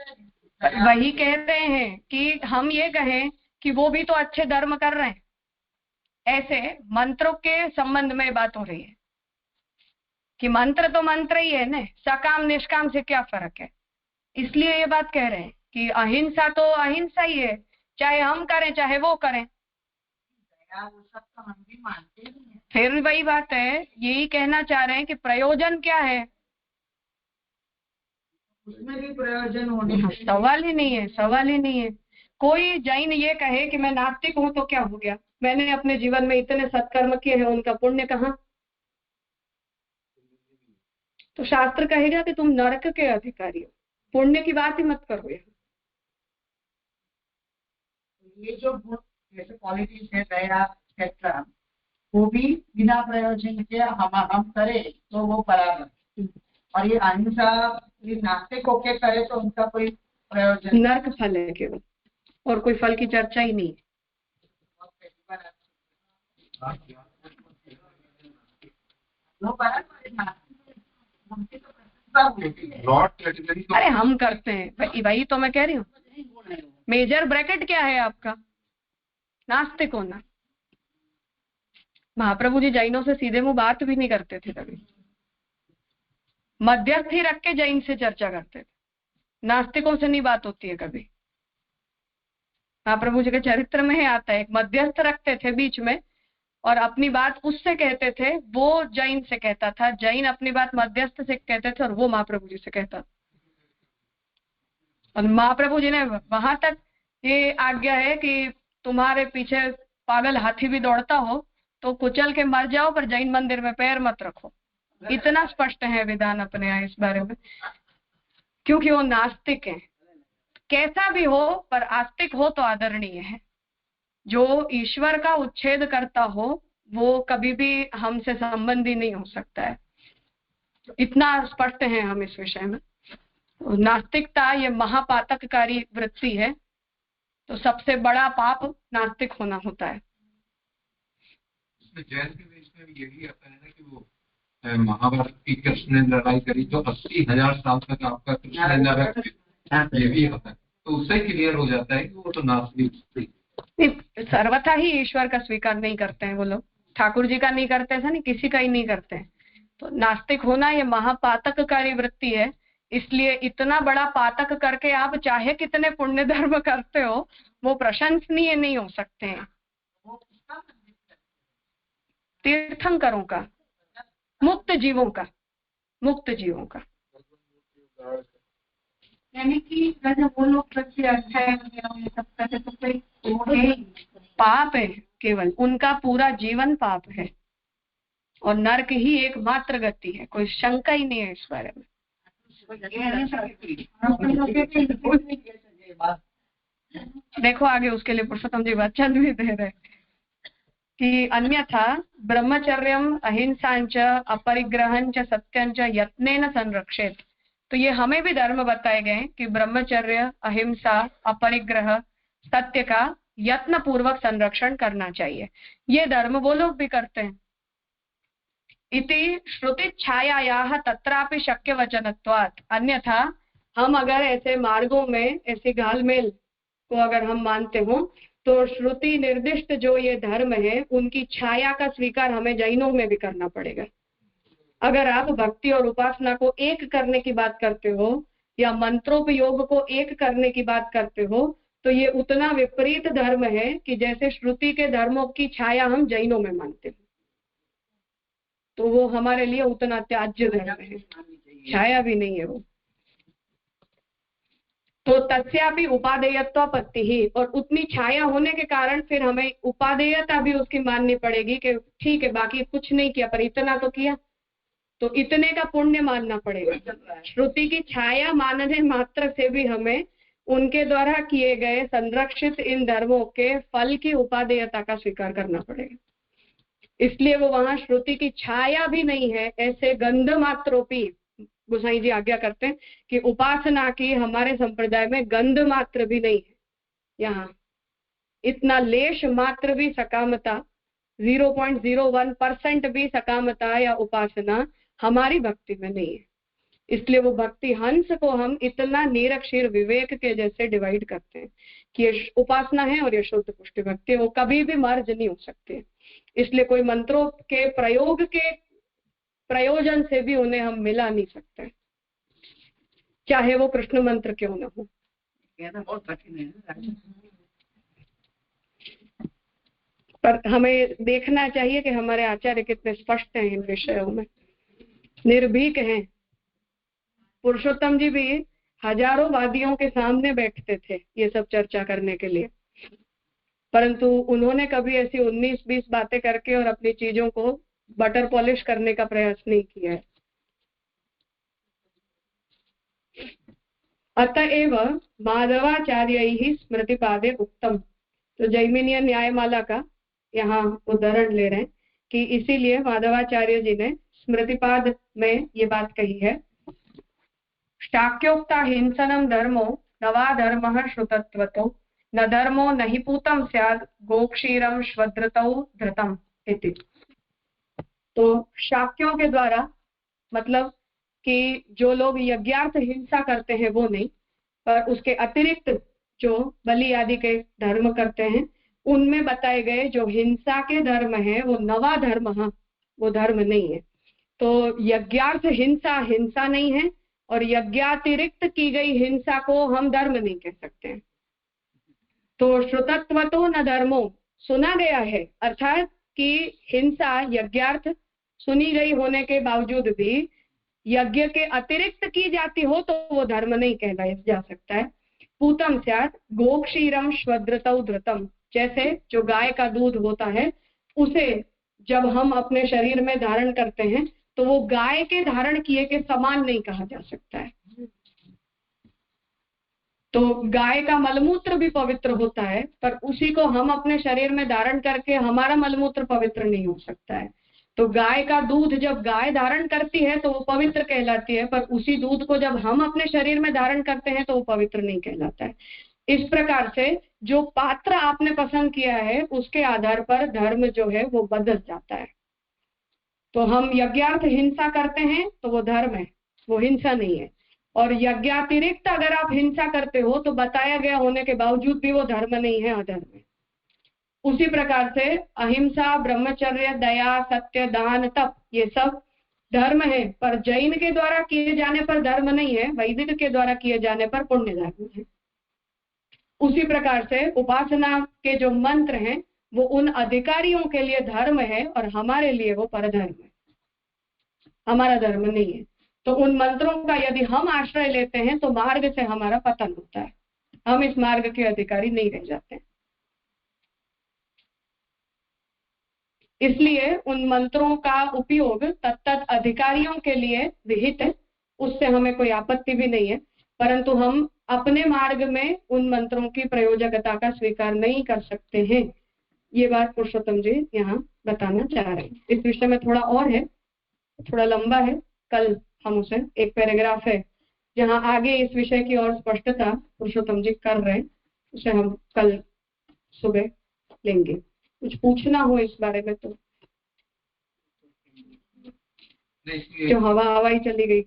हैं। वही कह रहे हैं कि हम ये कहें कि वो भी तो अच्छे धर्म कर रहे हैं। ऐसे मंत्रों के संबंध में बात हो रही है कि मंत्र तो मंत्र ही है ना, सकाम निष्काम से क्या फर्क है। इसलिए ये बात कह रहे हैं कि अहिंसा तो अहिंसा ही है, चाहे हम करें चाहे वो करें। वो सब तो हम भी मानते ही हैं। फिर वही बात है, यही कहना चाह रहे हैं कि प्रयोजन क्या है, उसमें भी प्रयोजन होने सवाल ही नहीं है, सवाल ही नहीं है। कोई जैन ये कहे कि मैं नास्तिक हूं तो क्या हो गया, मैंने अपने जीवन में इतने सत्कर्म किए हैं, उनका पुण्य कहाँ। तो शास्त्र कहेगा कि तुम नरक के अधिकारी हो, पुण्य की बात ही मत करो। ये जो जैसे क्वालिटीज है दया एक्सेट्रा, वो भी बिना प्रयोजन के हम करे तो वो बराबर। और ये अहिंसा ये नास्तिक होके करे तो उनका कोई प्रयोजन नर्क फल है केवल, और कोई फल की चर्चा ही नहीं। अरे हम करते हैं वही तो मैं कह रही हूँ। मेजर ब्रैकेट क्या है आपका? नास्तिक होना। महाप्रभु जी जैनों से सीधे मुंह बात भी नहीं करते थे कभी, मध्यस्थ ही रख के जैन से चर्चा करते थे, नास्तिकों से नहीं बात होती है कभी। महाप्रभु जी के चरित्र में ही आता है, एक मध्यस्थ रखते थे बीच में और अपनी बात उससे कहते थे, वो जैन से कहता था, जैन अपनी बात मध्यस्थ से कहते थे और वो महाप्रभु जी से कहता। और महाप्रभु जी ने वहां तक ये आज्ञा है कि तुम्हारे पीछे पागल हाथी भी दौड़ता हो तो कुचल के मर जाओ, पर जैन मंदिर में पैर मत रखो। इतना स्पष्ट है विधान अपने यहाँ इस बारे में, क्योंकि वो नास्तिक है। कैसा भी हो पर आस्तिक हो तो आदरणीय है। जो ईश्वर का उच्छेद करता हो वो कभी भी हमसे संबंधी नहीं हो सकता है। इतना स्पष्ट है हम इस विषय में। नास्तिकता ये महापातककारी वृत्ति है, तो सबसे बड़ा पाप नास्तिक होना होता है। जैन के देश में यही आता है ना कि वो महाभारत की कृष्ण ने लड़ाई करी तो 80,000 साल तक आपका कृष्ण ने नरक, ये भी होता है, तो उससे क्लियर हो जाता है कि वो तो नास्तिक। सर्वथा ही ईश्वर का स्वीकार नहीं करते हैं वो लोग, ठाकुर जी का नहीं करते ऐसा नहीं, किसी का ही नहीं करते हैं। तो नास्तिक होना ये महापातककारी वृत्ति है। इसलिए इतना बड़ा पातक करके आप चाहे कितने पुण्य धर्म करते हो वो प्रशंसनीय नहीं हो सकते हैं। तीर्थंकरों का, मुक्त जीवों का, मुक्त जीवों का, यानी कि जैसे वो लोग सबसे अच्छा है ये सब करते तो कोई पाप है, केवल उनका पूरा जीवन पाप है और नरक ही एकमात्र गति है, कोई शंका ही नहीं है इस बारे में। देखो आगे उसके लिए पुरुषोत्तम जी वचन भी दे रहे कि अन्यथा ब्रह्मचर्यम अहिंसांच अपरिग्रहंच सत्यंच यत्नेन संरक्षेत। तो ये हमें भी धर्म बताए गए कि ब्रह्मचर्य, अहिंसा, अपरिग्रह, सत्य का यत्न पूर्वक संरक्षण करना चाहिए। ये धर्म वो लोग भी करते हैं। इति श्रुति छायायाः तत्रापि शक्य वचनत्वात्। अन्यथा हम अगर ऐसे मार्गों में ऐसी घालमेल को अगर हम मानते हो तो श्रुति निर्दिष्ट जो ये धर्म है उनकी छाया का स्वीकार हमें जैनों में भी करना पड़ेगा। अगर आप भक्ति और उपासना को एक करने की बात करते हो या मंत्रोपयोग को एक करने की बात करते हो तो ये उतना विपरीत धर्म है कि जैसे श्रुति के धर्मों की छाया हम जैनों में मानते हैं, तो वो हमारे लिए उतना त्याज्य धर्म है, छाया भी नहीं है वो। तो तस्यापि उपादेयत्वापत्ति ही, और उतनी छाया होने के कारण फिर हमें उपादेयता भी उसकी माननी पड़ेगी कि ठीक है बाकी कुछ नहीं किया पर इतना तो किया, तो इतने का पुण्य मानना पड़ेगा। श्रुति की छाया मानने मात्र से भी हमें उनके द्वारा किए गए संरक्षित इन धर्मों के फल की उपादेयता का स्वीकार करना पड़ेगा। इसलिए वो वहां श्रुति की छाया भी नहीं है। ऐसे गंध मात्रोपी गोसाई जी आज्ञा करते हैं कि उपासना की हमारे संप्रदाय में गंध मात्र भी नहीं है। यहाँ इतना लेश मात्र भी सकामता, 0.01% भी सकामता या उपासना हमारी भक्ति में नहीं है। इसलिए वो भक्ति हंस को हम इतना निरक्षीर विवेक के जैसे डिवाइड करते हैं कि ये उपासना है और ये शुद्ध पुष्टि भक्ति, वो कभी भी मर्ज नहीं हो सकते। इसलिए कोई मंत्रों के प्रयोग के प्रयोजन से भी उन्हें हम मिला नहीं सकते, चाहे वो कृष्ण मंत्र क्यों न हो। बहुत कठिन है। पर हमें देखना चाहिए कि हमारे आचार्य कितने स्पष्ट हैं इन विषयों में, निर्भीक हैं। पुरुषोत्तम जी भी हजारों वादियों के सामने बैठते थे ये सब चर्चा करने के लिए, परंतु उन्होंने कभी ऐसी 19-20 बातें करके और अपनी चीजों को बटर पॉलिश करने का प्रयास नहीं किया है। अतएव माधवाचार्य स्मृतिपादे उत्तम। तो जैमिनीय न्यायमाला का यहाँ उदाहरण ले रहे हैं कि इसीलिए माधवाचार्य जी ने स्मृतिपाद में ये बात कही है, शाक्योक्ता हिंसनम धर्मो नवा धर्म श्रुतत्वतो न धर्मो नहि पूतम स्याद गोक्षीरम श्वद्रतौ धृतम इति। तो शाक्यों के द्वारा मतलब कि जो लोग यज्ञार्थ हिंसा करते हैं वो नहीं, पर उसके अतिरिक्त जो बलि आदि के धर्म करते हैं उनमें बताए गए जो हिंसा के धर्म है वो नवा धर्म, वो धर्म नहीं है। तो यज्ञार्थ हिंसा हिंसा नहीं है और यज्ञातिरिक्त की गई हिंसा को हम धर्म नहीं कह सकते हैं। तो श्रुतत्व तो न धर्मो, सुना गया है, अर्थात कि हिंसा यज्ञार्थ सुनी गई होने के बावजूद भी यज्ञ के अतिरिक्त की जाती हो तो वो धर्म नहीं कहलाया जा सकता है। पूतम स्यात् गोक्षीरम श्वद्रतौ धृतम, जैसे जो गाय का दूध होता है उसे जब हम अपने शरीर में धारण करते हैं तो वो गाय के धारण किए के समान नहीं कहा जा सकता है। तो गाय का मलमूत्र भी पवित्र होता है, पर उसी को हम अपने शरीर में धारण करके हमारा मलमूत्र पवित्र नहीं हो सकता है। तो गाय का दूध जब गाय धारण करती है तो वो पवित्र कहलाती है, पर उसी दूध को जब हम अपने शरीर में धारण करते हैं तो वो पवित्र नहीं कहलाता है। इस प्रकार से जो पात्र आपने पसंद किया है उसके आधार पर धर्म जो है वो बदल जाता है। तो हम यज्ञार्थ हिंसा करते हैं तो वो धर्म है, वो हिंसा नहीं है। और यज्ञातिरिक्त अगर आप हिंसा करते हो तो बताया गया होने के बावजूद भी वो धर्म नहीं है, अधर्म है। उसी प्रकार से अहिंसा, ब्रह्मचर्य, दया, सत्य, दान, तप ये सब धर्म है, पर जैन के द्वारा किए जाने पर धर्म नहीं है, वैदिक के द्वारा किए जाने पर पुण्य धर्म है। उसी प्रकार से उपासना के जो मंत्र हैं वो उन अधिकारियों के लिए धर्म है और हमारे लिए वो परधर्म है, हमारा धर्म नहीं है। तो उन मंत्रों का यदि हम आश्रय लेते हैं तो मार्ग से हमारा पतन होता है, हम इस मार्ग के अधिकारी नहीं रह जाते हैं। इसलिए उन मंत्रों का उपयोग तत्त अधिकारियों के लिए विहित है, उससे हमें कोई आपत्ति भी नहीं है, परंतु हम अपने मार्ग में उन मंत्रों की प्रयोजकता का स्वीकार नहीं कर सकते हैं। ये बात पुरुषोत्तम जी यहाँ बताना चाह रहे हैं। इस विषय में थोड़ा और है, थोड़ा लंबा है, कल हम उसे, एक पैराग्राफ है जहाँ आगे इस विषय की और स्पष्टता पुरुषोत्तम जी कर रहे हैं, उसे हम कल सुबह लेंगे। कुछ पूछना हो इस बारे में तो जो हवा ही चली गई।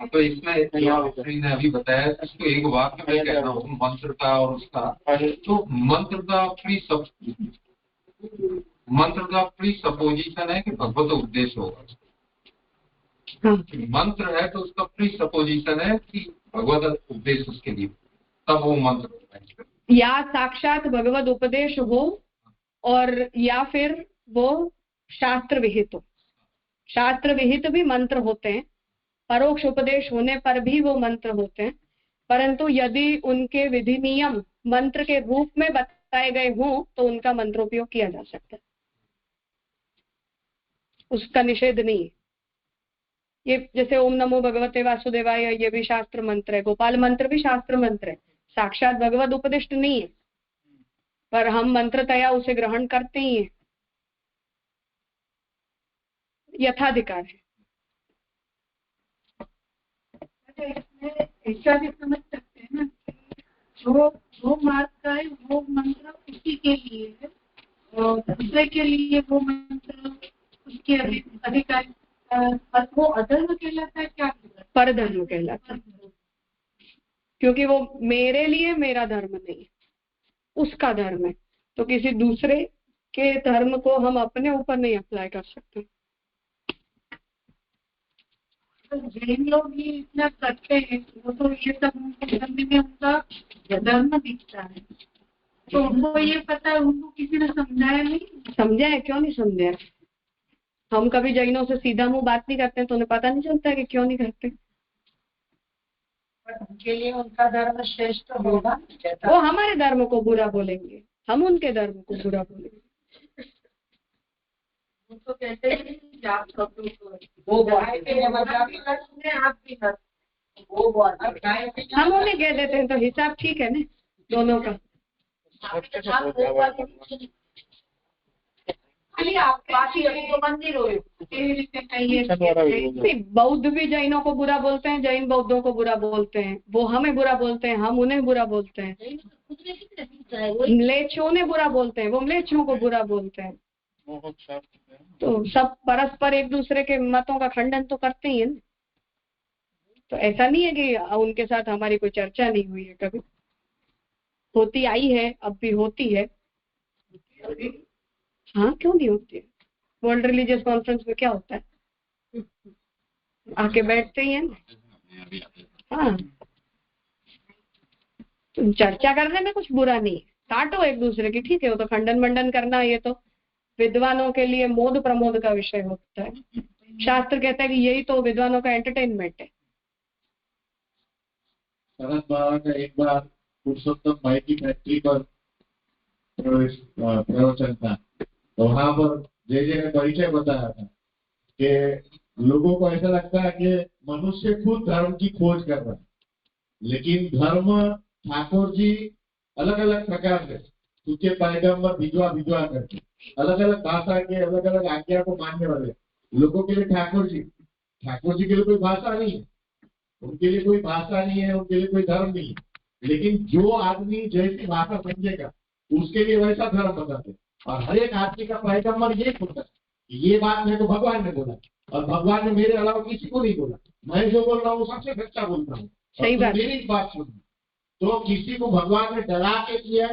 तो इसमें ने अभी बताया, इसको एक वाक्य में कहना हो मंत्र का और उसका, तो मंत्र का प्री सपोजिशन है कि भगवत उपदेश होगा। हाँ। मंत्र है तो उसका प्री सपोजिशन है कि भगवत उपदेश उसके लिए, तब वो मंत्र होता है। या साक्षात भगवत उपदेश हो और या फिर वो शास्त्र विहित हो। शास्त्र विहित भी मंत्र होते हैं, परोक्ष उपदेश होने पर भी वो मंत्र होते हैं, परंतु यदि उनके विधि नियम मंत्र के रूप में बताए गए हों तो उनका मंत्रोपयोग किया जा सकता है, उसका निषेध नहीं है। ये जैसे ओम नमो भगवते वासुदेवाय, ये भी शास्त्र मंत्र है, गोपाल मंत्र भी शास्त्र मंत्र है, साक्षात भगवत उपदिष्ट नहीं है, पर हम मंत्रतया उसे ग्रहण करते ही हैं, यथाधिकार है। ऐसा भी समझ सकते हैं ना, जो मार्ग का है वो मंत्र उसी के लिए है और दूसरे के लिए वो मंत्र उसके अधिकारी, पर वो अधर्म कहलाता है क्या? परधर्म कहलाता है, क्योंकि वो मेरे लिए मेरा धर्म नहीं है, उसका धर्म है। तो किसी दूसरे के धर्म को हम अपने ऊपर नहीं अप्लाई कर सकते। तो जैन लोग ही इतना करते हैं, वो तो ये सब उनको करने में उनका धर्म दिखता है, तो उनको ये पता है, उनको किसी ने समझाया नहीं। समझाया? क्यों नहीं समझाया? हम कभी जैनों से सीधा मुंह बात नहीं करते तो उन्हें पता नहीं चलता कि क्यों नहीं करते। उनके लिए उनका धर्म श्रेष्ठ होगा, वो हमारे धर्म को बुरा बोलेंगे, हम उनके धर्म को बुरा बोलेंगे। तो कहते हैं वो गाय के आप भी वो हम उन्हें कह देते हैं तो हिसाब ठीक है ना दोनों का। ખાલી આ પાછી અભી તો મંદિર હોય એવી રીતે કહીએ नहीं, बौद्ध भी जैनों को बुरा बोलते हैं, जैन बौद्धों को बुरा बोलते हैं, वो हमें बुरा बोलते हैं, हम उन्हें बुरा बोलते हैं, म्लेच्छों ने बुरा बोलते हैं, वो म्लेच्छों को बुरा बोलते हैं। तो सब परस्पर एक दूसरे के मतों का खंडन तो करते ही है ना। तो ऐसा नहीं है कि उनके साथ हमारी कोई चर्चा नहीं हुई है, कभी होती आई है, अब भी होती है। हाँ, क्यों नहीं होती है? वर्ल्ड रिलीजियस कॉन्फ्रेंस में क्या होता है, आके बैठते ही है ना। हाँ, तो चर्चा करने में कुछ बुरा नहीं है, काटो एक दूसरे की, ठीक है। वो तो खंडन मंडन करना, ये तो विद्वानों के लिए मोद प्रमोद का विषय होता है। शास्त्र कहता है कि यही तो विद्वानों का एंटरटेनमेंट है। शरद बाबा का एक बार पुरुषोत्तम भाई की फैक्ट्री पर प्रवचन था, तो वहां पर जय ने परिचय बताया था कि लोगों को ऐसा लगता है कि मनुष्य खुद धर्म की खोज कर रहा है, लेकिन धर्म ठाकुर जी अलग अलग प्रकार से उसके पैगंबर भिजवा करके अलग अलग भाषा के अलग अलग आज्ञा को मानने वाले लोगों के लिए ठाकुर जी के लिए कोई भाषा नहीं है, उनके लिए कोई भाषा नहीं है, उनके लिए कोई धर्म नहीं है। लेकिन जो आदमी जैसी भाषा समझेगा उसके लिए वैसा धर्म बताते। और हर एक आदमी का पैगंबर ये होता है, ये बात मेरे को भगवान ने बोला और भगवान ने मेरे अलावा किसी को नहीं बोला, मैं जो बोल रहा हूँ सबसे सच्चा बोल रहा हूँ, सही बात। मेरी बात सुनना। तो किसी को भगवान ने डरा के किया,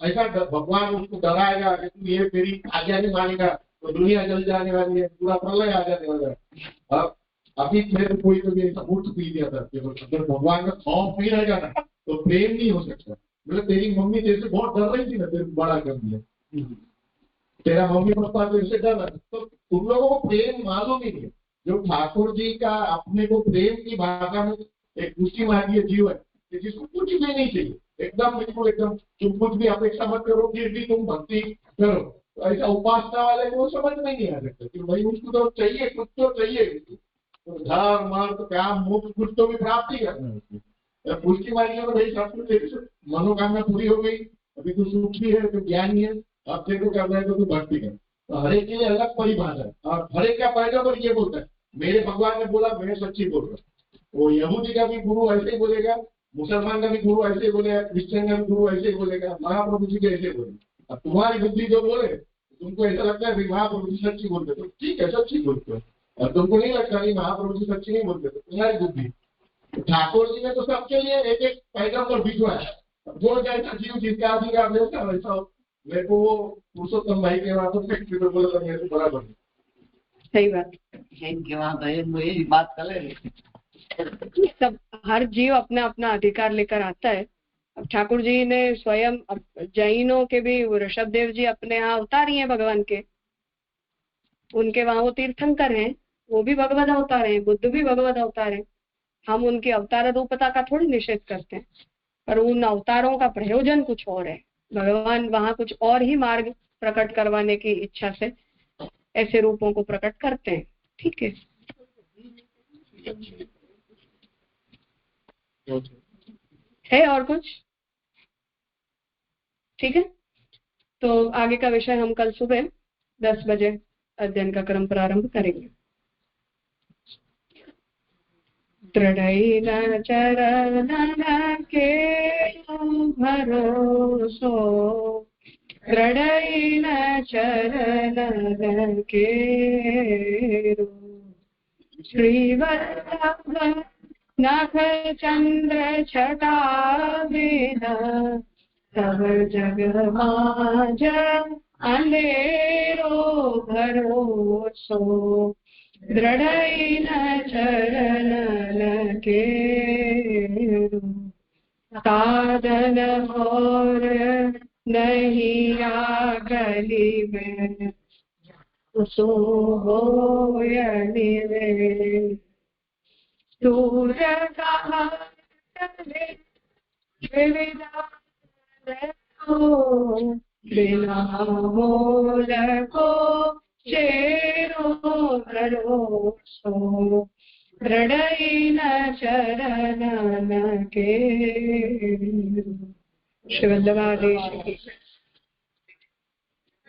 ऐसा भगवान उसको डराएगा कि तू ये मेरी आज्ञा नहीं मानेगा तो दुनिया जल जाने वाली है, पूरा प्रलय आ जाने वाला है। अब अभी मेरे कोई तो भी ऐसा मूर्ख पी दिया था कि अगर भगवान का खौफ नहीं रहेगा ना तो प्रेम नहीं हो सकता। मतलब तेरी मम्मी तेरे से बहुत डर रही थी ना, तेरे बड़ा कर दिया, तेरा मम्मी पापा तेरे से डर रहा, तो तुम लोगों को प्रेम मालूम ही नहीं है। जो ठाकुर जी का अपने को प्रेम की भाषा में एक दूसरी मार्गीय जीव है जिसको कुछ भी नहीं चाहिए, एकदम बिल्कुल एकदम तुम कुछ भी अपेक्षा मत करो, फिर भी तुम भक्ति करो। तो ऐसा उपासना वाले को समझ में नहीं आ सकता कि भाई उसको तो चाहिए, कुछ तो चाहिए, तो धर्म अर्थ काम मोक्ष कुछ तो भी प्राप्ति करना है उसको। उसकी मार्गी में भाई सब कुछ मनोकामना पूरी हो गई, अभी तो सुखी है, तो ज्ञानी है, अब देखो करना है तो तू भक्ति कर। तो हर एक के लिए अलग परिभाषा है और हर एक का पैगंबर ये बोलता है मेरे भगवान ने बोला, मैं सच्ची बोल रहा हूँ। वो यहूदी का भी गुरु ऐसे ही बोलेगा, मुसलमान का भी गुरु ऐसे ही बोलेगा, क्रिश्चियन का भी गुरु ऐसे ही बोलेगा, महाप्रभु जी के ऐसे बोलेगा। अब तुम्हारी बुद्धि जो बोले तुमको ऐसा लगता है महाप्रभु जी सच्ची बोलते, तो ठीक है सच्ची बोलते हो, और तुमको नहीं लगता नहीं महाप्रभु जी सच्ची नहीं बोलते, तो तुम्हारी बुद्धि। ठाकुर जी ने तो सबके लिए एक एक पैगंबर भिजवा है, जो जैसा जीव जिसका अधिकार वैसा वैसा। मेरे को वो पुरुषोत्तम भाई के वहां तो फैक्ट्री में बोला था, मेरे को बराबर सही बात। इनके वहां तो ये बात कर ले सब हर जीव अपना अपना अधिकार लेकर आता है। अब ठाकुर जी ने स्वयं, जैनों के भी ऋषभ देव जी अपने यहाँ अवतारी हैं भगवान के, उनके वहां वो तीर्थंकर हैं, वो भी भगवत अवतार हैं, बुद्ध भी भगवत अवतार हैं। हम उनकी अवतार रूपता का थोड़ी निषेध करते हैं, पर उन अवतारों का प्रयोजन कुछ और है। भगवान वहां कुछ और ही मार्ग प्रकट करवाने की इच्छा से ऐसे रूपों को प्रकट करते हैं। ठीक है और कुछ? ठीक है, तो आगे का विषय हम कल सुबह 10 बजे अध्ययन का क्रम प्रारंभ करेंगे। दृढ़ चरण के भरोसो, दृढ़ चरण के श्रीवल्लभ नख चंद्र छटा बिना, तब जग माज अंधेरो भरोसो, दृढ़ चरण के साधन और नहीं आगली में, सो होयनिवे दूर कहा बिना मोल को चेरो भरोसो, दृढ़ चरण के श्री वृंदावन की